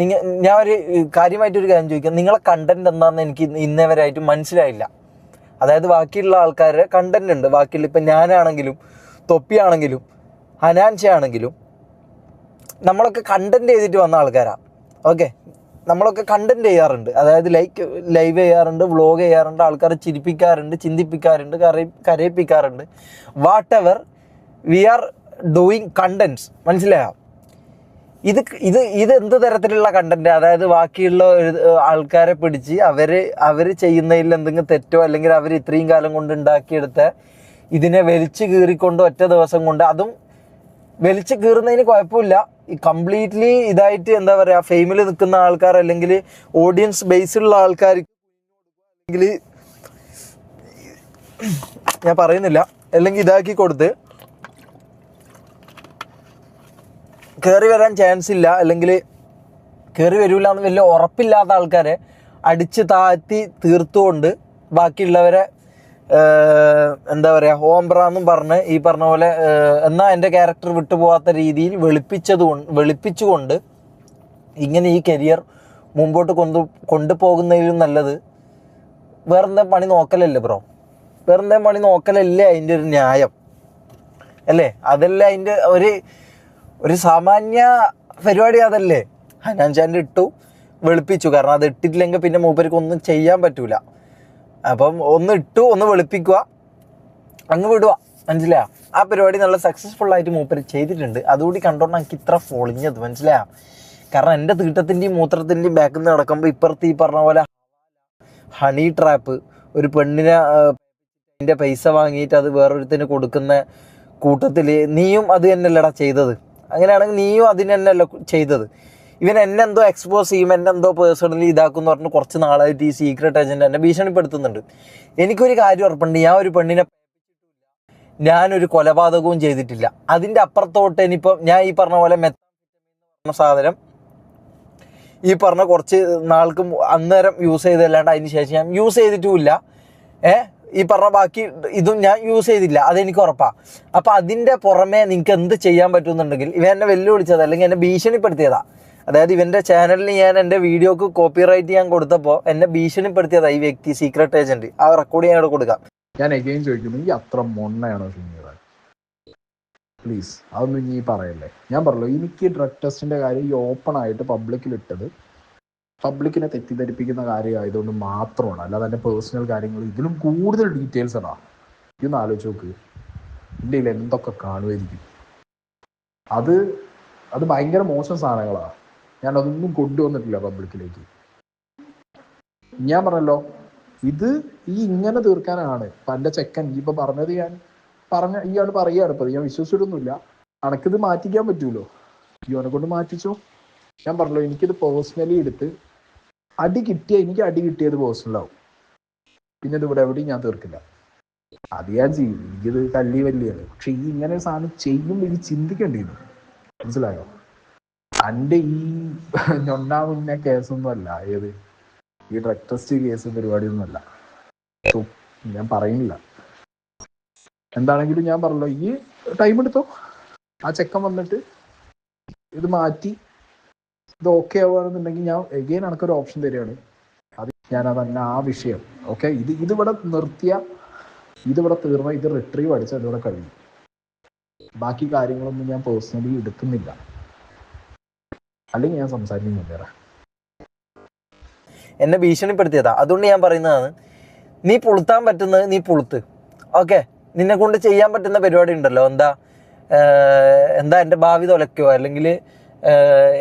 ഞാൻ ഒരു കാര്യമായിട്ടൊരു കാര്യം ചോദിക്കാം, നിങ്ങളെ കണ്ടന്റ് എന്താണെന്ന് എനിക്ക് ഇന്നേവരായിട്ട് മനസ്സിലായില്ല. അതായത് ബാക്കിയുള്ള ആൾക്കാരുടെ കണ്ടന്റ് ഉണ്ട്, ബാക്കിയുള്ള ഇപ്പം ഞാനാണെങ്കിലും തൊപ്പിയാണെങ്കിലും ഹനാൻഷ ആണെങ്കിലും നമ്മളൊക്കെ കണ്ടന്റ് ചെയ്തിട്ട് വന്ന ആൾക്കാരാണ്. ഓക്കെ, നമ്മളൊക്കെ കണ്ടന്റ് ചെയ്യാറുണ്ട്, അതായത് ലൈവ് ചെയ്യാറുണ്ട്, വ്ളോഗ് ചെയ്യാറുണ്ട്, ആൾക്കാരെ ചിരിപ്പിക്കാറുണ്ട്, ചിന്തിപ്പിക്കാറുണ്ട്, കരയിപ്പിക്കാറുണ്ട്. Whatever we are doing contents. മനസ്സിലായോ? ഇത് എന്ത് തരത്തിലുള്ള കണ്ടന്റ്? അതായത് ബാക്കിയുള്ള ആൾക്കാരെ പിടിച്ച് അവർ ചെയ്യുന്നതിൽ എന്തെങ്കിലും തെറ്റോ, അല്ലെങ്കിൽ അവർ ഇത്രയും കാലം കൊണ്ട് ഉണ്ടാക്കിയെടുത്ത ഇതിനെ വലിച്ചു കീറിക്കൊണ്ട് ഒറ്റ ദിവസം കൊണ്ട്, അതും വലിച്ചു കീറുന്നതിന് കുഴപ്പമില്ല, ഈ കംപ്ലീറ്റ്ലി ഇതായിട്ട് എന്താ പറയുക, ഫെയിമിൽ നിൽക്കുന്ന ആൾക്കാർ അല്ലെങ്കിൽ ഓഡിയൻസ് ബേസിലുള്ള ആൾക്കാർ, അല്ലെങ്കിൽ ഞാൻ പറയുന്നില്ല, അല്ലെങ്കിൽ ഇതാക്കി കൊടുത്ത് കയറി വരാൻ ചാൻസ് ഇല്ല, അല്ലെങ്കിൽ കയറി വരില്ല എന്ന് വലിയ ഉറപ്പില്ലാത്ത ആൾക്കാരെ അടിച്ച് താഴ്ത്തി തീർത്തുകൊണ്ട് ബാക്കിയുള്ളവരെ എന്താ പറയുക ഓംബ്രാന്നും പറഞ്ഞ് ഈ പറഞ്ഞ പോലെ എന്നാൽ എൻ്റെ ക്യാരക്ടർ വിട്ടുപോകാത്ത രീതിയിൽ വെളുപ്പിച്ചുകൊണ്ട് ഇങ്ങനെ ഈ കരിയർ മുമ്പോട്ട് കൊണ്ടുപോകുന്നതിലും നല്ലത് വേറെന്താ പണി നോക്കലല്ലേ ബ്രോ? വേറെന്താ പണി നോക്കലല്ലേ അതിൻ്റെ ഒരു ന്യായം അല്ലേ? അതല്ലേ അതിൻ്റെ ഒരു സാമാന്യ പരിപാടി അതല്ലേ? ഹനാൻ ഷാൻ്റെ ഇട്ടു, വെളുപ്പിച്ചു. കാരണം അത് ഇട്ടിട്ടില്ലെങ്കിൽ പിന്നെ മൂപ്പർക്ക് ഒന്നും ചെയ്യാൻ പറ്റൂല. അപ്പം ഒന്ന് ഇട്ടു, ഒന്ന് വെളുപ്പിക്കുക, അങ്ങ് വിടുക. മനസ്സിലായോ? ആ പരിപാടി നല്ല സക്സസ്ഫുള്ളായിട്ട് മൂപ്പര് ചെയ്തിട്ടുണ്ട്. അതുകൂടി കണ്ടോണ്ട് എനിക്ക് ഇത്ര പൊളിഞ്ഞത്. മനസ്സിലായോ? കാരണം എൻ്റെ തീട്ടത്തിൻ്റെയും മൂത്രത്തിൻ്റെയും ബാക്കിൽ നിന്ന് നടക്കുമ്പോൾ ഇപ്പുറത്ത് ഈ പറഞ്ഞ പോലെ ഹണി ട്രാപ്പ്, ഒരു പെണ്ണിനെ അതിൻ്റെ പൈസ വാങ്ങിയിട്ട് അത് വേറൊരുത്തിന് കൊടുക്കുന്ന കൂട്ടത്തിൽ നീയും അത് തന്നെയല്ലടാ ചെയ്തത്. അങ്ങനെയാണെങ്കിൽ നീയും അതിന് തന്നെയല്ല ചെയ്തത്. ഇവൻ എന്നെന്തോ എക്സ്പോസ് ചെയ്യും, എന്നെന്തോ പേഴ്സണലി ഇതാക്കുമെന്ന് പറഞ്ഞ് കുറച്ച് നാളായിട്ട് ഈ സീക്രട്ട് ഏജൻറ്റ് എന്നെ ഭീഷണിപ്പെടുത്തുന്നുണ്ട്. എനിക്കൊരു കാര്യം ഉറപ്പുണ്ട്, ഞാൻ ഒരു പെണ്ണിനെ, ഞാനൊരു കൊലപാതകവും ചെയ്തിട്ടില്ല. അതിൻ്റെ അപ്പുറത്തോട്ട് ഇനിയിപ്പോൾ ഞാൻ ഈ പറഞ്ഞ പോലെ സാധനം ഈ പറഞ്ഞ കുറച്ച് നാൾക്ക് അന്നേരം യൂസ് ചെയ്തല്ലാണ്ട് അതിന് ശേഷം ഞാൻ യൂസ് ചെയ്തിട്ടുമില്ല. ഈ പറഞ്ഞ ബാക്കി ഇതും ഞാൻ യൂസ് ചെയ്തില്ല, അതെനിക്ക് ഉറപ്പാണ്. അപ്പോൾ അതിൻ്റെ പുറമെ നിങ്ങൾക്ക് എന്ത് ചെയ്യാൻ പറ്റുമെന്നുണ്ടെങ്കിൽ, ഇവൻ എന്നെ വെല്ലുവിളിച്ചത് അല്ലെങ്കിൽ എന്നെ ഭീഷണിപ്പെടുത്തിയതാ. അതായത് ഇവൻ്റെ ചാനലിൽ ഞാൻ എൻ്റെ വീഡിയോക്ക് കോപ്പിറൈറ്റ് ചെയ്യാൻ കൊടുത്തപ്പോൾ എന്നെ ഭീഷണിപ്പെടുത്തിയതാ ഈ വ്യക്തി, സീക്രട്ട് ഏജൻറ്റ്. ആ റെക്കോർഡ് ഞാൻ ഇവിടെ കൊടുക്കാം. ഞാൻ എഗെയിൻ ചോദിക്കുന്നു, ഈ അത്ര മൊണ്ണയാണോ ഷമീറ? പ്ലീസ് അതൊന്നും നീ പറയല്ലേ. ഞാൻ പറഞ്ഞല്ലോ, എനിക്ക് ഡ്രഗ് ടെസ്റ്റിൻ്റെ കാര്യം ഈ ഓപ്പൺ ആയിട്ട് പബ്ലിക്കിലിട്ടത് പബ്ലിക്കിനെ തെറ്റിദ്ധരിപ്പിക്കുന്ന കാര്യമായതുകൊണ്ട് മാത്രമാണ്, അല്ലാതെ എൻ്റെ പേഴ്സണൽ കാര്യങ്ങൾ ഇതിലും കൂടുതൽ ഡീറ്റെയിൽസ് ആണ്. ഇതൊന്ന് ആലോചിച്ച് നോക്ക്, ഇന്ത്യയിൽ എന്തൊക്കെ കാണുമായിരിക്കും. അത് ഭയങ്കര മോശം സാധനങ്ങളാണ്. ഞാനതൊന്നും കൊണ്ടുവന്നിട്ടില്ല പബ്ലിക്കിലേക്ക്. ഞാൻ പറഞ്ഞല്ലോ, ഇത് ഇങ്ങനെ തീർക്കാനാണ്. ഇപ്പം എൻ്റെ ചെക്കൻ ഇപ്പം പറഞ്ഞത് ഇയാൾ പറയുകയാണ്. ഇപ്പം ഞാൻ വിശ്വസിച്ചിട്ടൊന്നുമില്ല. അനക്കിത് മാറ്റിക്കാൻ പറ്റുമല്ലോ, ഇവനെ കൊണ്ട് മാറ്റിച്ചോ. ഞാൻ പറഞ്ഞല്ലോ, എനിക്കിത് പേഴ്സണലി എടുത്ത് എനിക്ക് അടി കിട്ടിയത് പേഴ്സണലാവും. പിന്നെ ഇത് ഇവിടെ എവിടെയും ഞാൻ തീർക്കില്ല. അത് ഞാൻ ചെയ്യും, എനിക്കിത് തല്ലി വല്യാണ്. പക്ഷെ ഇങ്ങനെ ഒരു സാധനം ചെയ്യുമ്പോൾ ഇത് ചിന്തിക്കേണ്ടിയിരുന്നു. മനസ്സിലായോ? എൻ്റെ ഈ ഞൊണ്ടാ മുന്നേ കേസൊന്നും അല്ല, ഏത് ഈ ഡ്രഗ് ടെസ്റ്റ് കേസ് പരിപാടിയൊന്നുമല്ല. ഞാൻ പറയുന്നില്ല. എന്താണെങ്കിലും ഞാൻ പറഞ്ഞല്ലോ, ഈ ടൈം എടുത്തോ. ആ ചെക്കൻ വന്നിട്ട് ഇത് മാറ്റി ഇത് ഓക്കെ ആവുകയാണെന്നുണ്ടെങ്കിൽ ഞാൻ എഗെയിൻ എനിക്കൊരു ഓപ്ഷൻ തരികയാണ്. അത് ഞാനതന്നെ ആ വിഷയം ഓക്കെ, ഇതിവിടെ നിർത്തിയ, ഇതിവിടെ തീർന്ന, ഇത് റിട്രീവ് അടിച്ചാൽ ഇതിവിടെ കഴിയും. ബാക്കി കാര്യങ്ങളൊന്നും ഞാൻ പേഴ്സണലി എടുക്കുന്നില്ല, അല്ലെങ്കിൽ ഞാൻ സംസാരിക്കുന്നില്ല. എന്നെ ഭീഷണിപ്പെടുത്തിയതാ. അതുകൊണ്ട് ഞാൻ പറയുന്നതാണ്, നീ പുളുത്താൻ പറ്റുന്നത് നീ പുളുത്ത്. ഓക്കെ, നിന്നെ കൊണ്ട് ചെയ്യാൻ പറ്റുന്ന പരിപാടി ഉണ്ടല്ലോ, എന്താ എൻ്റെ ഭാവി തുലയ്ക്കോ അല്ലെങ്കിൽ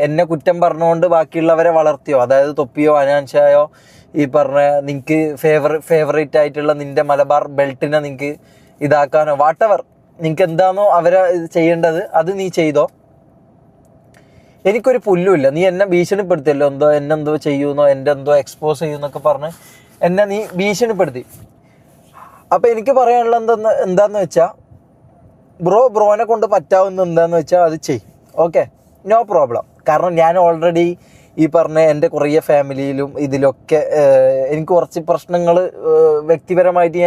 എന്നെ കുറ്റം പറഞ്ഞുകൊണ്ട് ബാക്കിയുള്ളവരെ വളർത്തിയോ, അതായത് തൊപ്പിയോ അനാൻഷായോ ഈ പറഞ്ഞ നിങ്ങൾക്ക് ഫേവറേറ്റ് ആയിട്ടുള്ള നിൻ്റെ മലബാർ ബെൽറ്റിനെ നിങ്ങൾക്ക് ഇതാക്കാനോ വാട്ടെവർ നിങ്ങൾക്ക് എന്താണോ അവരെ ചെയ്യേണ്ടത് അത് നീ ചെയ്തോ. എനിക്കൊരു പുല്ലുമില്ല. നീ എന്നെ ഭീഷണിപ്പെടുത്തിയല്ലോ, എന്നെന്തോ ചെയ്യുന്നോ, എൻ്റെ എന്തോ എക്സ്പോസ് ചെയ്യുന്നൊക്കെ പറഞ്ഞ് എന്നെ നീ ഭീഷണിപ്പെടുത്തി. അപ്പോൾ എനിക്ക് പറയാനുള്ള എന്താന്ന് വെച്ചാൽ, ബ്രോനെ കൊണ്ട് പറ്റാവുന്ന എന്താന്ന് വെച്ചാൽ അത് ചെയ്യും. Okay, no problem. കാരണം ഞാൻ ഓൾറെഡി ഈ പറഞ്ഞ എൻ്റെ കുറേ ഫാമിലിയിലും ഇതിലൊക്കെ എനിക്ക് കുറച്ച് പ്രശ്നങ്ങൾ വ്യക്തിപരമായിട്ട്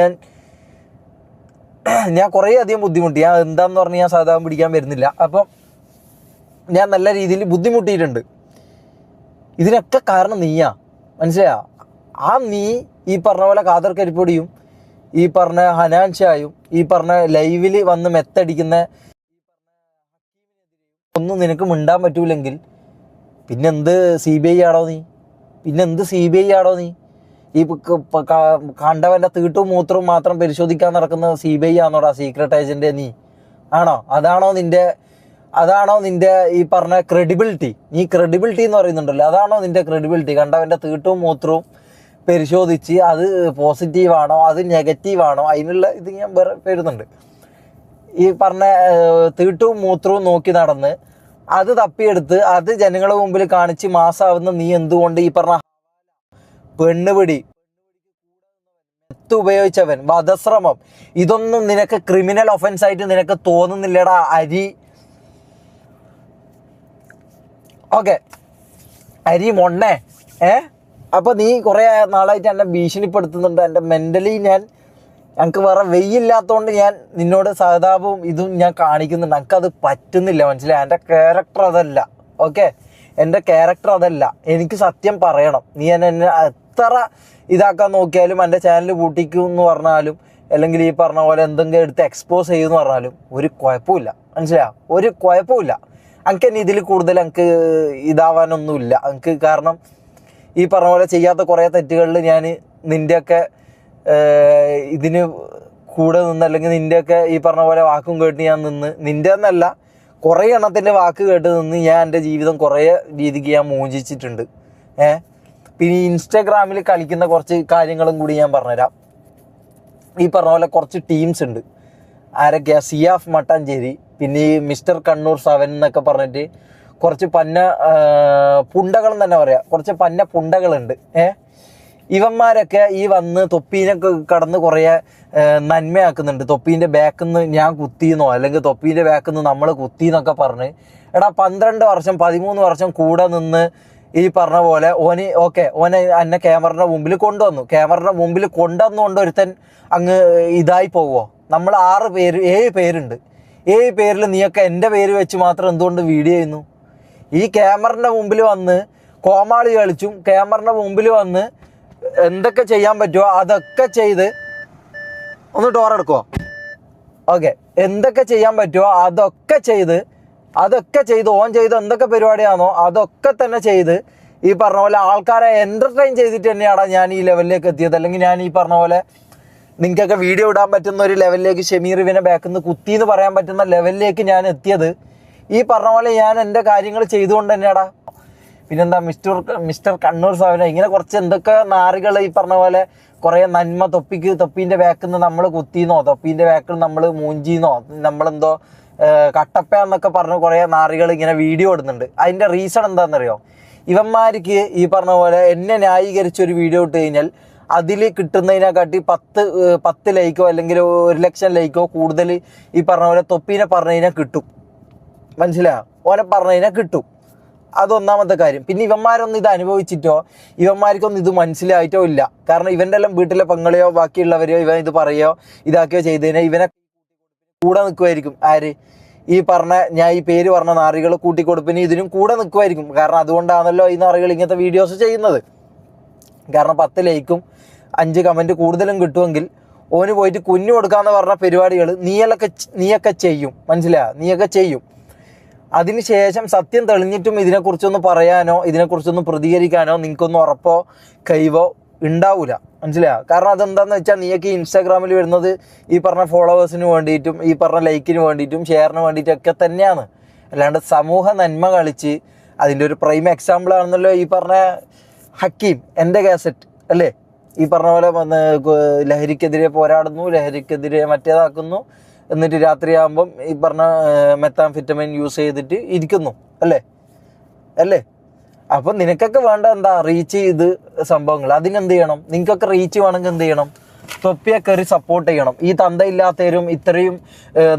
ഞാൻ കുറേ അധികം ബുദ്ധിമുട്ടി. ഞാൻ എന്താന്ന് പറഞ്ഞ് ഞാൻ സാധാരണ പിടിക്കാൻ വരുന്നില്ല. അപ്പം ഞാൻ നല്ല രീതിയിൽ ബുദ്ധിമുട്ടിയിട്ടുണ്ട്. ഇതിനൊക്കെ കാരണം നീയാ, മനസ്സിലായോ? നീ ഈ പറഞ്ഞ പോലെ ഖാദർ കരിപ്പൊടിയും ഈ പറഞ്ഞ ഹനാൻഷായും ഈ പറഞ്ഞ ലൈവിൽ വന്ന് മെത്തടിക്കുന്ന ഒന്നും നിനക്ക് മിണ്ടാൻ പറ്റൂലെങ്കിൽ പിന്നെന്ത് CBI ആണോ നീ? CBI ആണോ നീ? ഈ കണ്ടവൻ്റെ തീട്ടും മൂത്രവും മാത്രം പരിശോധിക്കാൻ നടക്കുന്ന CBI ആണോടാ സീക്രട്ട് ഏജൻറ്റ് നീ? ആണോ? അതാണോ നിൻ്റെ ഈ പറഞ്ഞ ക്രെഡിബിലിറ്റി? നീ ക്രെഡിബിലിറ്റി എന്ന് പറയുന്നുണ്ടല്ലോ, അതാണോ നിൻ്റെ ക്രെഡിബിലിറ്റി? കണ്ടവൻ്റെ തീട്ടും മൂത്രവും പരിശോധിച്ച് അത് പോസിറ്റീവാണോ അത് നെഗറ്റീവാണോ അതിനുള്ള ഇത് ഞാൻ വരുന്നുണ്ട്. ഈ പറഞ്ഞ തീട്ടവും മൂത്രവും നോക്കി നടന്ന് അത് തപ്പിയെടുത്ത് അത് ജനങ്ങളുടെ മുമ്പിൽ കാണിച്ച് മാസാവുന്ന നീ എന്തുകൊണ്ട് ഈ പറഞ്ഞ പെണ്ണുപിടി, ഉപയോഗിച്ചവൻ, വധശ്രമം, ഇതൊന്നും നിനക്ക് ക്രിമിനൽ ഒഫൻസ് ആയിട്ട് നിനക്ക് തോന്നുന്നില്ലടാ അരി മൊണ്ണേ? അപ്പോൾ നീ കുറേ നാളായിട്ട് എന്നെ ഭീഷണിപ്പെടുത്തുന്നുണ്ട്. എൻ്റെ മെൻ്റലി ഞങ്ങൾക്ക് വേറെ വെയ്യില്ലാത്തതുകൊണ്ട് ഞാൻ നിന്നോട് സഹതാപവും ഇതും ഞാൻ കാണിക്കുന്നുണ്ട്. എനിക്കത് പറ്റുന്നില്ല, മനസ്സിലായി? എൻ്റെ ക്യാരക്ടർ അതല്ല. ഓക്കെ, എൻ്റെ ക്യാരക്ടർ അതല്ല. എനിക്ക് സത്യം പറയണം. നീ എന്നെ എത്ര ഇതാക്കാൻ നോക്കിയാലും എൻ്റെ ചാനൽ പൂട്ടിക്കും എന്ന് പറഞ്ഞാലും അല്ലെങ്കിൽ ഈ പറഞ്ഞ പോലെ എന്തെങ്കിലും എടുത്ത് എക്സ്പോസ് ചെയ്യുമെന്ന് പറഞ്ഞാലും ഒരു കുഴപ്പമില്ല, മനസ്സിലായോ? ഒരു കുഴപ്പമില്ല. എനിക്ക് ഇനി ഇതിൽ കൂടുതൽ എനിക്ക് ഇതാവാനൊന്നുമില്ല എനിക്ക്. കാരണം ഈ പറഞ്ഞ പോലെ ചെയ്യാത്ത കുറേ തെറ്റുകളിൽ ഞാൻ നിൻ്റെയൊക്കെ ഇതിന് കൂടെ നിന്ന് അല്ലെങ്കിൽ നിൻ്റെയൊക്കെ ഈ പറഞ്ഞ പോലെ വാക്കും കേട്ട് ഞാൻ നിൻ്റെ എന്നല്ല കുറേ എണ്ണത്തിൻ്റെ വാക്ക് കേട്ട് നിന്ന് ഞാൻ എൻ്റെ ജീവിതം കുറേ രീതിക്ക് ഞാൻ മോചിച്ചിട്ടുണ്ട്. പിന്നെ ഇൻസ്റ്റാഗ്രാമിൽ കളിക്കുന്ന കുറച്ച് കാര്യങ്ങളും കൂടി ഞാൻ പറഞ്ഞുതരാം. ഈ പറഞ്ഞ പോലെ കുറച്ച് ടീംസ് ഉണ്ട്. ആരൊക്കെയാ? സിയാഫ് മട്ടാഞ്ചേരി, പിന്നെ ഈ മിസ്റ്റർ കണ്ണൂർ 7 എന്നൊക്കെ പറഞ്ഞിട്ട് കുറച്ച് പുണ്ടകൾ തന്നെ പറയാം, കുറച്ച് പുണ്ടകളുണ്ട്. ഇവന്മാരൊക്കെ ഈ വന്ന് തൊപ്പീനൊക്കെ കടന്ന് കുറേ നന്മയാക്കുന്നുണ്ട്. തൊപ്പീൻ്റെ ബാക്കിൽ നിന്ന് ഞാൻ കുത്തിയെന്നോ അല്ലെങ്കിൽ തൊപ്പീൻ്റെ ബാക്കിൽ നിന്ന് നമ്മൾ കുത്തിയെന്നൊക്കെ പറഞ്ഞ് 12 വർഷം 13 വർഷം കൂടെ നിന്ന് ഈ പറഞ്ഞ പോലെ ഓനെ എന്നെ ക്യാമറയുടെ മുമ്പിൽ കൊണ്ടുവന്നു. ക്യാമറയുടെ മുമ്പിൽ കൊണ്ടുവന്നുകൊണ്ട് ഒരുത്തൻ അങ്ങ് ഇതായി പോവോ? നമ്മൾ 7 പേരുണ്ട്. 7 പേരിൽ നീയൊക്കെ എൻ്റെ പേര് വെച്ച് മാത്രം എന്തുകൊണ്ട് വീഡിയോ ചെയ്യുന്നു? ഈ ക്യാമറയുടെ മുമ്പിൽ വന്ന് കോമാളി കളിച്ചും ക്യാമറയുടെ മുമ്പിൽ വന്ന് എന്തൊക്കെ ചെയ്യാൻ പറ്റുമോ അതൊക്കെ ചെയ്ത് ഒന്ന് ഡോറെടുക്കുമോ? ഓക്കെ, എന്തൊക്കെ ചെയ്യാൻ പറ്റുമോ അതൊക്കെ ചെയ്ത് ഓൻ ചെയ്ത് എന്തൊക്കെ പരിപാടിയാണോ അതൊക്കെ തന്നെ ചെയ്ത് ഈ പറഞ്ഞ പോലെ ആൾക്കാരെ എൻ്റർടൈൻ ചെയ്തിട്ട് തന്നെയാണ് ഞാൻ ഈ ലെവലിലേക്ക് എത്തിയത്. അല്ലെങ്കിൽ ഞാൻ ഈ പറഞ്ഞ പോലെ നിങ്ങൾക്കൊക്കെ വീഡിയോ ഇടാൻ പറ്റുന്ന ഒരു ലെവലിലേക്ക് ഷമീർ ഇവനെ ബാക്കിൽ നിന്ന് കുത്തി എന്ന് പറയാൻ പറ്റുന്ന ലെവലിലേക്ക് ഞാൻ എത്തിയത് ഈ പറഞ്ഞ പോലെ ഞാൻ എൻ്റെ കാര്യങ്ങൾ ചെയ്തുകൊണ്ട് തന്നെയാടാ. പിന്നെന്താ മിസ്റ്റർ കണ്ണൂർ സാധന ഇങ്ങനെ കുറച്ച് എന്തൊക്കെ നാറുകൾ ഈ പറഞ്ഞ പോലെ കുറേ നന്മ തൊപ്പീൻ്റെ ബാക്കിൽ നിന്ന് നമ്മൾ കുത്തിന്നോ, തൊപ്പീൻ്റെ ബാക്കിൽ നമ്മൾ മൂഞ്ചിന്നോ, നമ്മളെന്തോ കട്ടപ്പ എന്നൊക്കെ പറഞ്ഞ് കുറേ നാറികൾ ഇങ്ങനെ വീഡിയോ ഇടുന്നുണ്ട്. അതിൻ്റെ റീസൺ എന്താണെന്നറിയോ? ഇവന്മാർക്ക് ഈ പറഞ്ഞ പോലെ എന്നെ ന്യായീകരിച്ചൊരു വീഡിയോ ഇട്ട് കഴിഞ്ഞാൽ അതിൽ കിട്ടുന്നതിനെക്കാട്ടി 10 ലൈക്കോ അല്ലെങ്കിൽ 1 ലക്ഷം ലൈക്കോ കൂടുതൽ ഈ പറഞ്ഞ പോലെ തൊപ്പീനെ പറഞ്ഞു കഴിഞ്ഞാൽ കിട്ടും. മനസ്സിലായോ? ഓനെ പറഞ്ഞു കഴിഞ്ഞാൽ കിട്ടും. അതൊന്നാമത്തെ കാര്യം. പിന്നെ ഇവന്മാരൊന്നും ഇത് അനുഭവിച്ചിട്ടോ ഇവന്മാർക്കൊന്നും ഇത് മനസ്സിലായിട്ടോ ഇല്ല. കാരണം ഇവൻ്റെ എല്ലാം വീട്ടിലെ പെങ്ങളെയോ ബാക്കിയുള്ളവരെയോ ഇവൻ ഇത് പറയുകയോ ഇതാക്കുകയോ ചെയ്തതിനാൽ ഇവനെ കൂടെ നിൽക്കുമായിരിക്കും. ആര്? ഈ പറഞ്ഞ ഞാൻ ഈ പേര് പറഞ്ഞ നാറികൾ കൂട്ടിക്കൊടുപ്പിന് ഇതിനും കൂടെ നിൽക്കുമായിരിക്കും. കാരണം അതുകൊണ്ടാണല്ലോ ഈ നാറികൾ ഇങ്ങനത്തെ വീഡിയോസ് ചെയ്യുന്നത്. കാരണം 10 ലൈക്കും 5 കമൻറ്റ് കൂടുതലും കിട്ടുമെങ്കിൽ ഓന് പോയിട്ട് കുഞ്ഞു കൊടുക്കാമെന്ന് പറഞ്ഞ പരിപാടികൾ നീയൊക്കെ ചെയ്യും. മനസ്സിലായോ? നീയൊക്കെ ചെയ്യും. അതിനുശേഷം സത്യം തെളിഞ്ഞിട്ടും ഇതിനെക്കുറിച്ചൊന്ന് പറയാനോ ഇതിനെക്കുറിച്ചൊന്ന് പ്രതികരിക്കാനോ നിങ്ങൾക്കൊന്നും ഉറപ്പോ കഴിവോ ഉണ്ടാവില്ല. മനസ്സിലായോ? കാരണം അതെന്താണെന്ന് വെച്ചാൽ നീയൊക്കെ ഇൻസ്റ്റാഗ്രാമിൽ വരുന്നത് ഈ പറഞ്ഞ ഫോളോവേഴ്സിന് വേണ്ടിയിട്ടും ഈ പറഞ്ഞ ലൈക്കിന് വേണ്ടിയിട്ടും ഷെയറിന് വേണ്ടിയിട്ടൊക്കെ തന്നെയാണ്. അല്ലാണ്ട് സമൂഹ നന്മ കളിച്ച് അതിൻ്റെ ഒരു പ്രൈം എക്സാമ്പിളാണെന്നല്ലോ ഈ പറഞ്ഞ ഹക്കീം എൻ്റെ കാസറ്റ് അല്ലേ? ഈ പറഞ്ഞ പോലെ ലഹരിക്കെതിരെ പോരാടുന്നു, ലഹരിക്കെതിരെ മറ്റേതാക്കുന്നു, എന്നിട്ട് രാത്രിയാകുമ്പം ഈ പറഞ്ഞ മെത്താംഫെറ്റമിൻ യൂസ് ചെയ്തിട്ട് ഇരിക്കുന്നു അല്ലേ? അപ്പം നിനക്കൊക്കെ വേണ്ട എന്താ? റീച്ച് ചെയ്ത് സംഭവങ്ങൾ. അതിനെന്ത് ചെയ്യണം? നിങ്ങൾക്കൊക്കെ റീച്ച് വേണമെങ്കിൽ എന്ത് ചെയ്യണം? തൊപ്പിയെ കയറി സപ്പോർട്ട് ചെയ്യണം. ഈ തന്തയില്ലാത്തവരും ഇത്രയും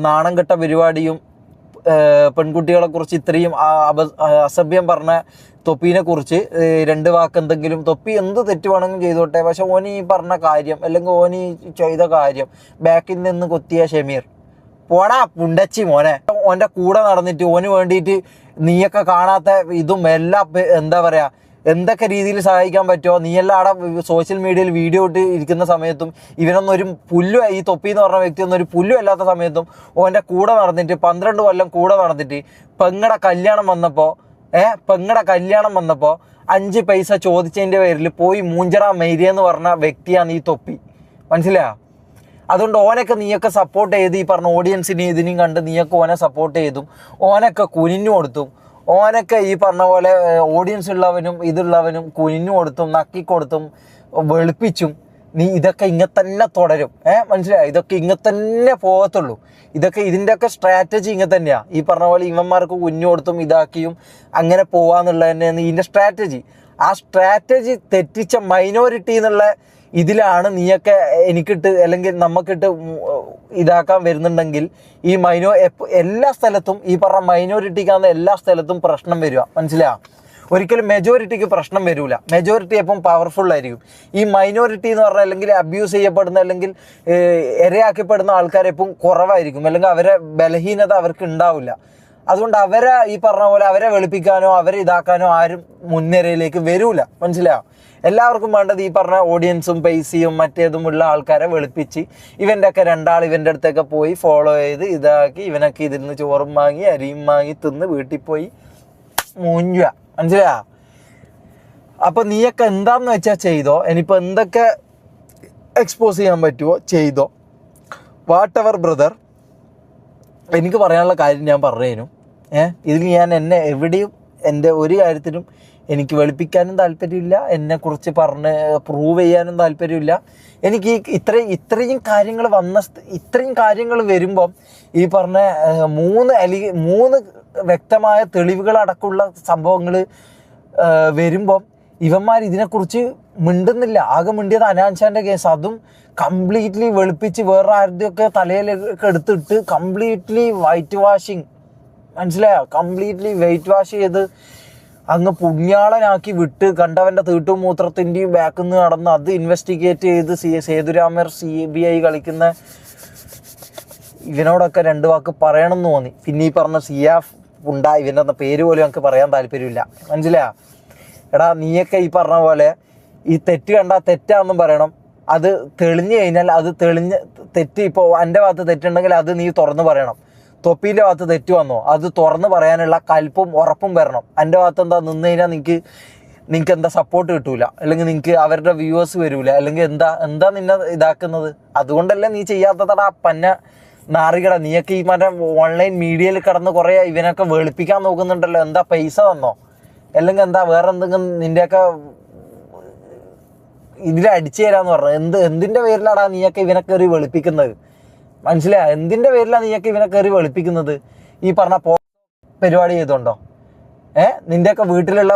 നാണം കെട്ട പരിപാടിയും പെൺകുട്ടികളെ കുറിച്ച് ഇത്രയും അസഭ്യം പറഞ്ഞ തൊപ്പീനെ കുറിച്ച് 2 വാക്ക് എന്തെങ്കിലും തൊപ്പി എന്ത് തെറ്റ് വേണമെങ്കിലും ചെയ്തോട്ടെ, പക്ഷെ ഓനി ഈ പറഞ്ഞ കാര്യം അല്ലെങ്കിൽ ഓനി ചെയ്ത കാര്യം ബാക്കിൽ നിന്ന് കൊത്തിയ ഷമീർ പോടാ പുണ്ടച്ചി മോനെ. ഓൻ്റെ കൂടെ നടന്നിട്ട് ഓന് വേണ്ടിയിട്ട് നീയൊക്കെ കാണാത്ത ഇതും എല്ലാം എന്താ പറയുക എന്തൊക്കെ രീതിയിൽ സഹായിക്കാൻ പറ്റുമോ നീയെല്ലാം അവിടെ സോഷ്യൽ മീഡിയയിൽ വീഡിയോ ഇട്ട് ഇരിക്കുന്ന സമയത്തും ഇവനൊന്നും ഒരു പുല്ലും ഈ തൊപ്പി എന്ന് പറഞ്ഞ വ്യക്തിയൊന്നും ഒരു പുല്ലും അല്ലാത്ത സമയത്തും ഓൻ്റെ കൂടെ നടന്നിട്ട് 12 കൊല്ലം കൂടെ നടന്നിട്ട് പെങ്ങടെ കല്യാണം വന്നപ്പോൾ 5 പൈസ ചോദിച്ചതിൻ്റെ പേരിൽ പോയി മൂഞ്ചറ മെയ്രിയെന്ന് പറഞ്ഞ വ്യക്തിയാണ് ഈ തൊപ്പി. മനസ്സിലായോ? അതുകൊണ്ട് ഓനൊക്കെ നീയൊക്കെ സപ്പോർട്ട് ചെയ്ത് ഈ പറഞ്ഞ ഓഡിയൻസിനെ ഇതിനെയും കണ്ട് നീയൊക്കെ ഓനെ സപ്പോർട്ട് ചെയ്തും ഓനൊക്കെ കുനിഞ്ഞു കൊടുത്തും ഓനൊക്കെ ഈ പറഞ്ഞ പോലെ ഓഡിയൻസ് ഉള്ളവനും ഇതുള്ളവനും കുനിഞ്ഞു കൊടുത്തും നക്കിക്കൊടുത്തും വെളുപ്പിച്ചും നീ ഇതൊക്കെ ഇങ്ങനെ തന്നെ തുടരും. മനസ്സിലായോ? ഇതൊക്കെ ഇങ്ങനെ തന്നെ പോകത്തുള്ളൂ. ഇതിൻ്റെയൊക്കെ സ്ട്രാറ്റജി ഇങ്ങനെ തന്നെയാണ്. ഈ പറഞ്ഞ പോലെ ഇവന്മാർക്ക് കുഞ്ഞു കൊടുത്തും ഇതാക്കിയും അങ്ങനെ പോവാന്നുള്ളത് തന്നെയാണ് ഇതിൻ്റെ സ്ട്രാറ്റജി. ആ സ്ട്രാറ്റജി തെറ്റിച്ച മൈനോറിറ്റി എന്നുള്ള ഇതിലാണ് നീയൊക്കെ എനിക്കിട്ട് അല്ലെങ്കിൽ നമുക്കിട്ട് ഇതാക്കാൻ വരുന്നുണ്ടെങ്കിൽ ഈ എല്ലാ സ്ഥലത്തും ഈ പറഞ്ഞ മൈനോറിറ്റിക്കാന്ന് എല്ലാ സ്ഥലത്തും പ്രശ്നം വരിക. മനസ്സിലായോ? ഒരിക്കലും മെജോറിറ്റിക്ക് പ്രശ്നം വരില്ല. മെജോറിറ്റി എപ്പം പവർഫുൾ ആയിരിക്കും. ഈ മൈനോറിറ്റി എന്ന് പറഞ്ഞാൽ അല്ലെങ്കിൽ അബ്യൂസ് ചെയ്യപ്പെടുന്ന അല്ലെങ്കിൽ ഇരയാക്കപ്പെടുന്ന ആൾക്കാരെപ്പം കുറവായിരിക്കും. അല്ലെങ്കിൽ അവരെ ബലഹീനത അവർക്ക് ഉണ്ടാവില്ല. അതുകൊണ്ട് അവരെ ഈ പറഞ്ഞ പോലെ അവരെ വെളുപ്പിക്കാനോ അവരെ ഇതാക്കാനോ ആരും മുൻനിരയിലേക്ക് വരൂല. മനസ്സിലായോ? എല്ലാവർക്കും വേണ്ടത് ഈ പറഞ്ഞ ഓഡിയൻസും പൈസയും മറ്റേതും ഉള്ള ആൾക്കാരെ വെളുപ്പിച്ച് ഇവൻ്റെ ഒക്കെ 2 ആൾ ഇവൻ്റെ അടുത്തൊക്കെ പോയി ഫോളോ ചെയ്ത് ഇതാക്കി ഇവനൊക്കെ ഇതിൽ നിന്ന് ചോറും വാങ്ങി അരിയും വാങ്ങി തിന്ന് വീട്ടിൽ പോയി മൂഞ്ചുക. മനസ്സിലായോ? അപ്പം നീയൊക്കെ എന്താന്ന് വെച്ചാൽ ചെയ്തോ. ഇനിയിപ്പോൾ എന്തൊക്കെ എക്സ്പോസ് ചെയ്യാൻ പറ്റുമോ ചെയ്തോ. വാട്ട് എവർ ബ്രദർ, എനിക്ക് പറയാനുള്ള കാര്യം ഞാൻ പറഞ്ഞു. ഇതിൽ ഞാൻ എന്നെ എവിടെയും എൻ്റെ ഒരു കാര്യത്തിനും എനിക്ക് വെളുപ്പിക്കാനും താല്പര്യമില്ല, എന്നെക്കുറിച്ച് പറഞ്ഞ് പ്രൂവ് ചെയ്യാനും താല്പര്യമില്ല. എനിക്ക് ഇത്രയും കാര്യങ്ങൾ വരുമ്പം ഈ പറഞ്ഞ 3 വ്യക്തമായ തെളിവുകളടക്കമുള്ള സംഭവങ്ങൾ വരുമ്പം ഇവന്മാർ ഇതിനെക്കുറിച്ച് മിണ്ടുന്നില്ല. ആകെ മിണ്ടിയത് അനാൻഷാൻ്റെ കേസ്, അതും കംപ്ലീറ്റ്ലി വെളുപ്പിച്ച് വേറെ ആരുടെയൊക്കെ തലയിലൊക്കെ എടുത്തിട്ട് കംപ്ലീറ്റ്ലി വൈറ്റ് വാഷിങ്. മനസ്സിലായോ? കംപ്ലീറ്റ്ലി വൈറ്റ് വാഷ് ചെയ്ത് അങ്ങ് പുണ്യാളനാക്കി വിട്ട് കണ്ടവൻ്റെ തീട്ടും മൂത്രത്തിൻ്റെയും ബാക്കിൽ നിന്ന് നടന്ന് അത് ഇൻവെസ്റ്റിഗേറ്റ് ചെയ്ത് സേതുരാമർ CBI കളിക്കുന്ന ഇവനോടൊക്കെ 2 വാക്ക് പറയണമെന്ന് തോന്നി. പിന്നെ ഈ പറഞ്ഞ സിയാഫ് ഇവൻ്റെ പേര് പോലും ഞങ്ങൾക്ക് പറയാൻ താല്പര്യമില്ല. മനസ്സിലായോ? എടാ നീയൊക്കെ ഈ പറഞ്ഞ പോലെ ഈ തെറ്റ് കണ്ടാൽ തെറ്റാണെന്നും പറയണം. അത് തെളിഞ്ഞു കഴിഞ്ഞാൽ അത് തെറ്റ് ഇപ്പോൾ എൻ്റെ ഭാഗത്ത് തെറ്റുണ്ടെങ്കിൽ അത് നീ തുറന്ന് പറയണം. തൊപ്പീൻ്റെ ഭാഗത്ത് തെറ്റ് വന്നോ അത് തുറന്ന് പറയാനുള്ള കൽപ്പും ഉറപ്പും വരണം. എൻ്റെ ഭാഗത്ത് എന്താ നിന്ന് കഴിഞ്ഞാൽ നിങ്ങൾക്ക് എന്താ സപ്പോർട്ട് കിട്ടൂല, അല്ലെങ്കിൽ നിങ്ങൾക്ക് അവരുടെ വ്യൂവേഴ്സ് വരൂല, അല്ലെങ്കിൽ എന്താ നിന്നെ ഇതാക്കുന്നത്? അതുകൊണ്ടല്ലേ നീ ചെയ്യാത്തതടാ പന്ന നാറികട. നീയൊക്കെ ഈ മറ്റേ ഓൺലൈൻ മീഡിയയിൽ കിടന്ന് കുറേ ഇവനൊക്കെ വെളുപ്പിക്കാൻ നോക്കുന്നുണ്ടല്ലോ. എന്താ പൈസ തന്നോ, അല്ലെങ്കിൽ എന്താ വേറെ എന്തെങ്കിലും നിൻ്റെയൊക്കെ ഇതിൽ അടിച്ചു തരാന്ന് പറഞ്ഞു? എന്തിൻ്റെ പേരിലാടാ നീയൊക്കെ ഇവനെ കയറി വെളുപ്പിക്കുന്നത്? മനസ്സിലായോ? എന്തിൻ്റെ പേരിലാണ് നീയൊക്കെ ഇവനെ കയറി വെളുപ്പിക്കുന്നത്? ഈ പറഞ്ഞ പരിപാടി ചെയ്തോണ്ടോ? നിൻ്റെയൊക്കെ വീട്ടിലുള്ള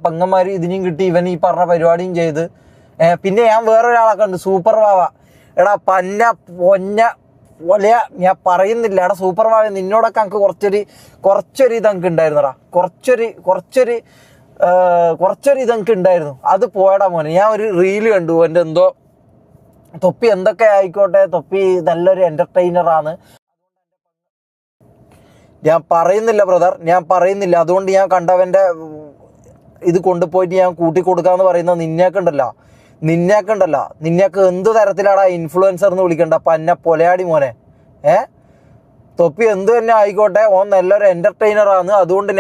പെങ്ങന്മാർ ഇതിനെയും കിട്ടി, ഇവൻ ഈ പറഞ്ഞ പരിപാടിയും ചെയ്ത്. പിന്നെ ഞാൻ വേറൊരാളൊക്കെ ഉണ്ട്, സൂപ്പർ വാവ. എടാ പന്ന പൊന്ന പൊലയ, ഞാൻ പറയുന്നില്ല. എടാ സൂപ്പർ വാവ, നിന്നോടൊക്കെ എനിക്ക് കുറച്ചൊരു ഇതെനിക്ക് ഉണ്ടായിരുന്നടാ. കുറച്ചൊരു ഇതെനിക്ക് ഉണ്ടായിരുന്നു. അത് പോയടാ മോനെ. ഞാൻ ഒരു റീല് കണ്ടു, എൻ്റെ എന്തോ തൊപ്പി എന്തൊക്കെ ആയിക്കോട്ടെ, തൊപ്പി നല്ലൊരു എൻ്റർടൈനറാണ്. ഞാൻ പറയുന്നില്ല ബ്രദർ, ഞാൻ പറയുന്നില്ല. അതുകൊണ്ട് ഞാൻ കണ്ടവൻ്റെ ഇത് കൊണ്ടുപോയിട്ട് ഞാൻ കൂട്ടിക്കൊടുക്കാമെന്ന് പറയുന്നത് നിന്നേക്കുണ്ടല്ലോ എന്ത് തരത്തിലാടാ ഇൻഫ്ലുവൻസർ എന്ന് വിളിക്കണ്ട പന്ന പൊലയാടി മോനെ. തൊപ്പി എന്ത് തന്നെ ആയിക്കോട്ടെ, ഓൻ നല്ലൊരു എൻ്റർടൈനറാണ്. അതുകൊണ്ട്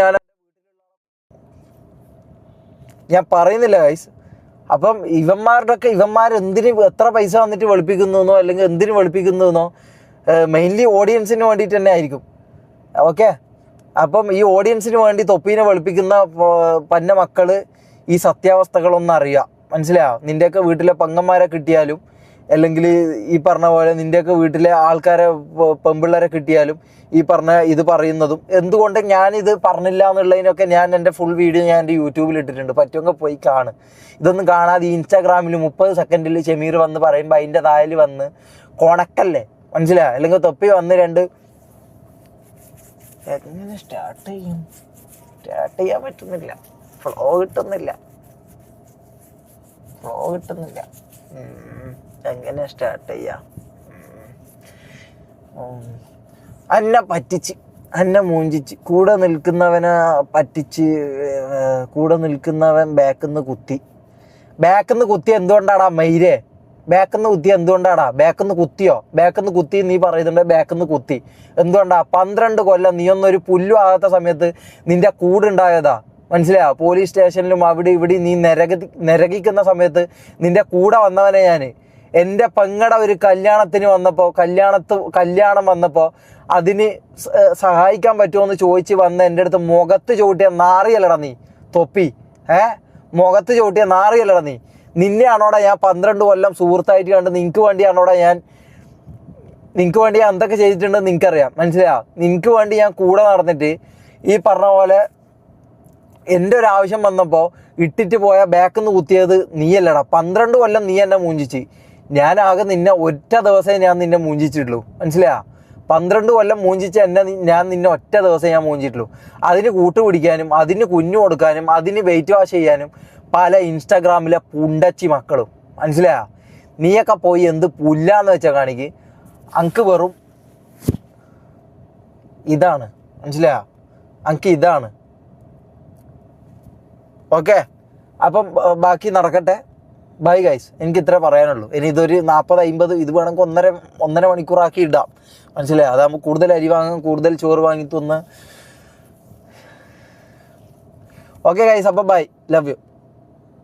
ഞാൻ പറയുന്നില്ല ഗൈസ്. അപ്പം ഇവന്മാർ എത്ര പൈസ വന്നിട്ട് വെളുപ്പിക്കുന്നോ, അല്ലെങ്കിൽ എന്തിനു വെളുപ്പിക്കുന്നോ, മെയിൻലി ഓഡിയൻസിന് വേണ്ടിയിട്ട് തന്നെ ആയിരിക്കും. ഓക്കെ, അപ്പം ഈ ഓഡിയൻസിന് വേണ്ടി തൊപ്പീനെ വെളുപ്പിക്കുന്ന പന്ന മക്കള് ഈ സത്യാവസ്ഥകളൊന്നും അറിയുക. മനസ്സിലായോ? നിൻ്റെയൊക്കെ വീട്ടിലെ പെങ്ങന്മാരെ കിട്ടിയാലും, അല്ലെങ്കിൽ ഈ പറഞ്ഞ പോലെ നിൻ്റെയൊക്കെ വീട്ടിലെ ആൾക്കാരെ പെമ്പിള്ളേരെ കിട്ടിയാലും ഈ പറഞ്ഞ ഇത് പറയുന്നതും എന്തുകൊണ്ട് ഞാനിത് പറഞ്ഞില്ല എന്നുള്ളതിനൊക്കെ ഞാൻ എൻ്റെ ഫുൾ വീഡിയോ ഞാൻ എൻ്റെ യൂട്യൂബിൽ ഇട്ടിട്ടുണ്ട്. പറ്റുമെങ്കിൽ പോയി കാണും. ഇതൊന്നും കാണാതെ ഇൻസ്റ്റാഗ്രാമിൽ 30 സെക്കൻഡിൽ ഷമീർ വന്ന് പറയുമ്പോൾ അതിൻ്റെ താഴെ വന്ന് കൊണക്കല്ലേ. മനസ്സിലായോ? അല്ലെങ്കിൽ തൊപ്പി വന്ന് എങ്ങനെ സ്റ്റാർട്ട് ചെയ്യാൻ പറ്റുന്നില്ല. ഫ്ലോ കിട്ടുന്നില്ല. എങ്ങനെ സ്റ്റാർട്ട് ചെയ്യാം? അന്നെ പറ്റിച്ച്, അന്നെ മൂഞ്ചിച്ച്, കൂടെ നിൽക്കുന്നവനെ പറ്റിച്ച്, കൂടെ നിൽക്കുന്നവൻ ബാക്കിന്ന് കുത്തി എന്തുകൊണ്ടാടാ മൈരേ? ബാക്കിന്ന് കുത്തി എന്തുകൊണ്ടാടാ? ബാക്കിന്ന് കുത്തി നീ പറയുന്നുണ്ട്. ബാക്കിന്ന് കുത്തി എന്തുകൊണ്ടാ? 12 കൊല്ലം നീയൊന്നൊരു പുല്ലും ആകാത്ത സമയത്ത് നിന്റെ കൂടുണ്ടായതാ. മനസ്സിലായോ? പോലീസ് സ്റ്റേഷനിലും അവിടെ ഇവിടെ നീ നരകിക്കുന്ന സമയത്ത് നിന്റെ കൂടെ വന്നവനെ ഞാൻ. എൻ്റെ പെങ്ങടെ ഒരു കല്യാണം വന്നപ്പോൾ അതിന് സഹായിക്കാൻ പറ്റുമോ എന്ന് ചോദിച്ച് വന്ന് എൻ്റെ അടുത്ത് മുഖത്ത് ചവിട്ടിയ നാറിയല്ലടാ നീ തൊപ്പി. മുഖത്ത് ചവിട്ടിയ നാറിയല്ലടാ നീ. നിന്നെയാണോടാ ഞാൻ 12 കൊല്ലം സുഹൃത്തായിട്ട് കണ്ട് നിനക്ക് വേണ്ടി എന്തൊക്കെ ചെയ്തിട്ടുണ്ടെന്ന് നിനക്കറിയാം. മനസ്സിലായോ? നിനക്ക് വേണ്ടി ഞാൻ കൂടെ നടന്നിട്ട് ഈ പറഞ്ഞ പോലെ എൻ്റെ ഒരു ആവശ്യം വന്നപ്പോൾ ഇട്ടിട്ട് പോയ ബാക്കിന്ന് കുത്തിയത് നീയല്ലടാ. 12 കൊല്ലം നീ എന്നെ മൂഞ്ചിച്ച്. ഞാനാകെ നിന്നെ ഒറ്റ ദിവസമേ ഞാൻ നിന്നെ മൂഞ്ചിച്ചിട്ടുള്ളൂ. മനസ്സിലായോ? 12 കൊല്ലം മൂഞ്ചിച്ച് ഞാൻ നിന്നെ ഒറ്റ ദിവസം ഞാൻ മൂഞ്ചിട്ടുള്ളൂ. അതിന് കൂട്ടുപിടിക്കാനും അതിന് കുഞ്ഞു കൊടുക്കാനും അതിന് വെയിറ്റ് വാഷ് ചെയ്യാനും പല ഇൻസ്റ്റാഗ്രാമിലെ പുണ്ടച്ചി മക്കളും. മനസ്സിലായോ? നീയൊക്കെ പോയി എന്ത് പുല്ലാന്ന് വെച്ചാൽ കാണിക്ക്. അങ്ക് വെറും ഇതാണ്. മനസ്സിലായോ? അങ്ക് ഇതാണ്. ഓക്കെ, അപ്പം ബാക്കി നടക്കട്ടെ. Bye guys. എനിക്ക് ഇത്രേ പറയാനുള്ളൂ. ഇനി ഇതൊരു 40-50 ഇത് വേണമെങ്കിൽ 1.5 മണിക്കൂറാക്കി ഇടാം. മനസ്സിലായോ? അതാകുമ്പോൾ കൂടുതൽ അരി വാങ്ങും, കൂടുതൽ ചോറ് വാങ്ങി തിന്ന്. ഓക്കെ ഗൈസ്, അപ്പം ബൈ, ലവ് യു.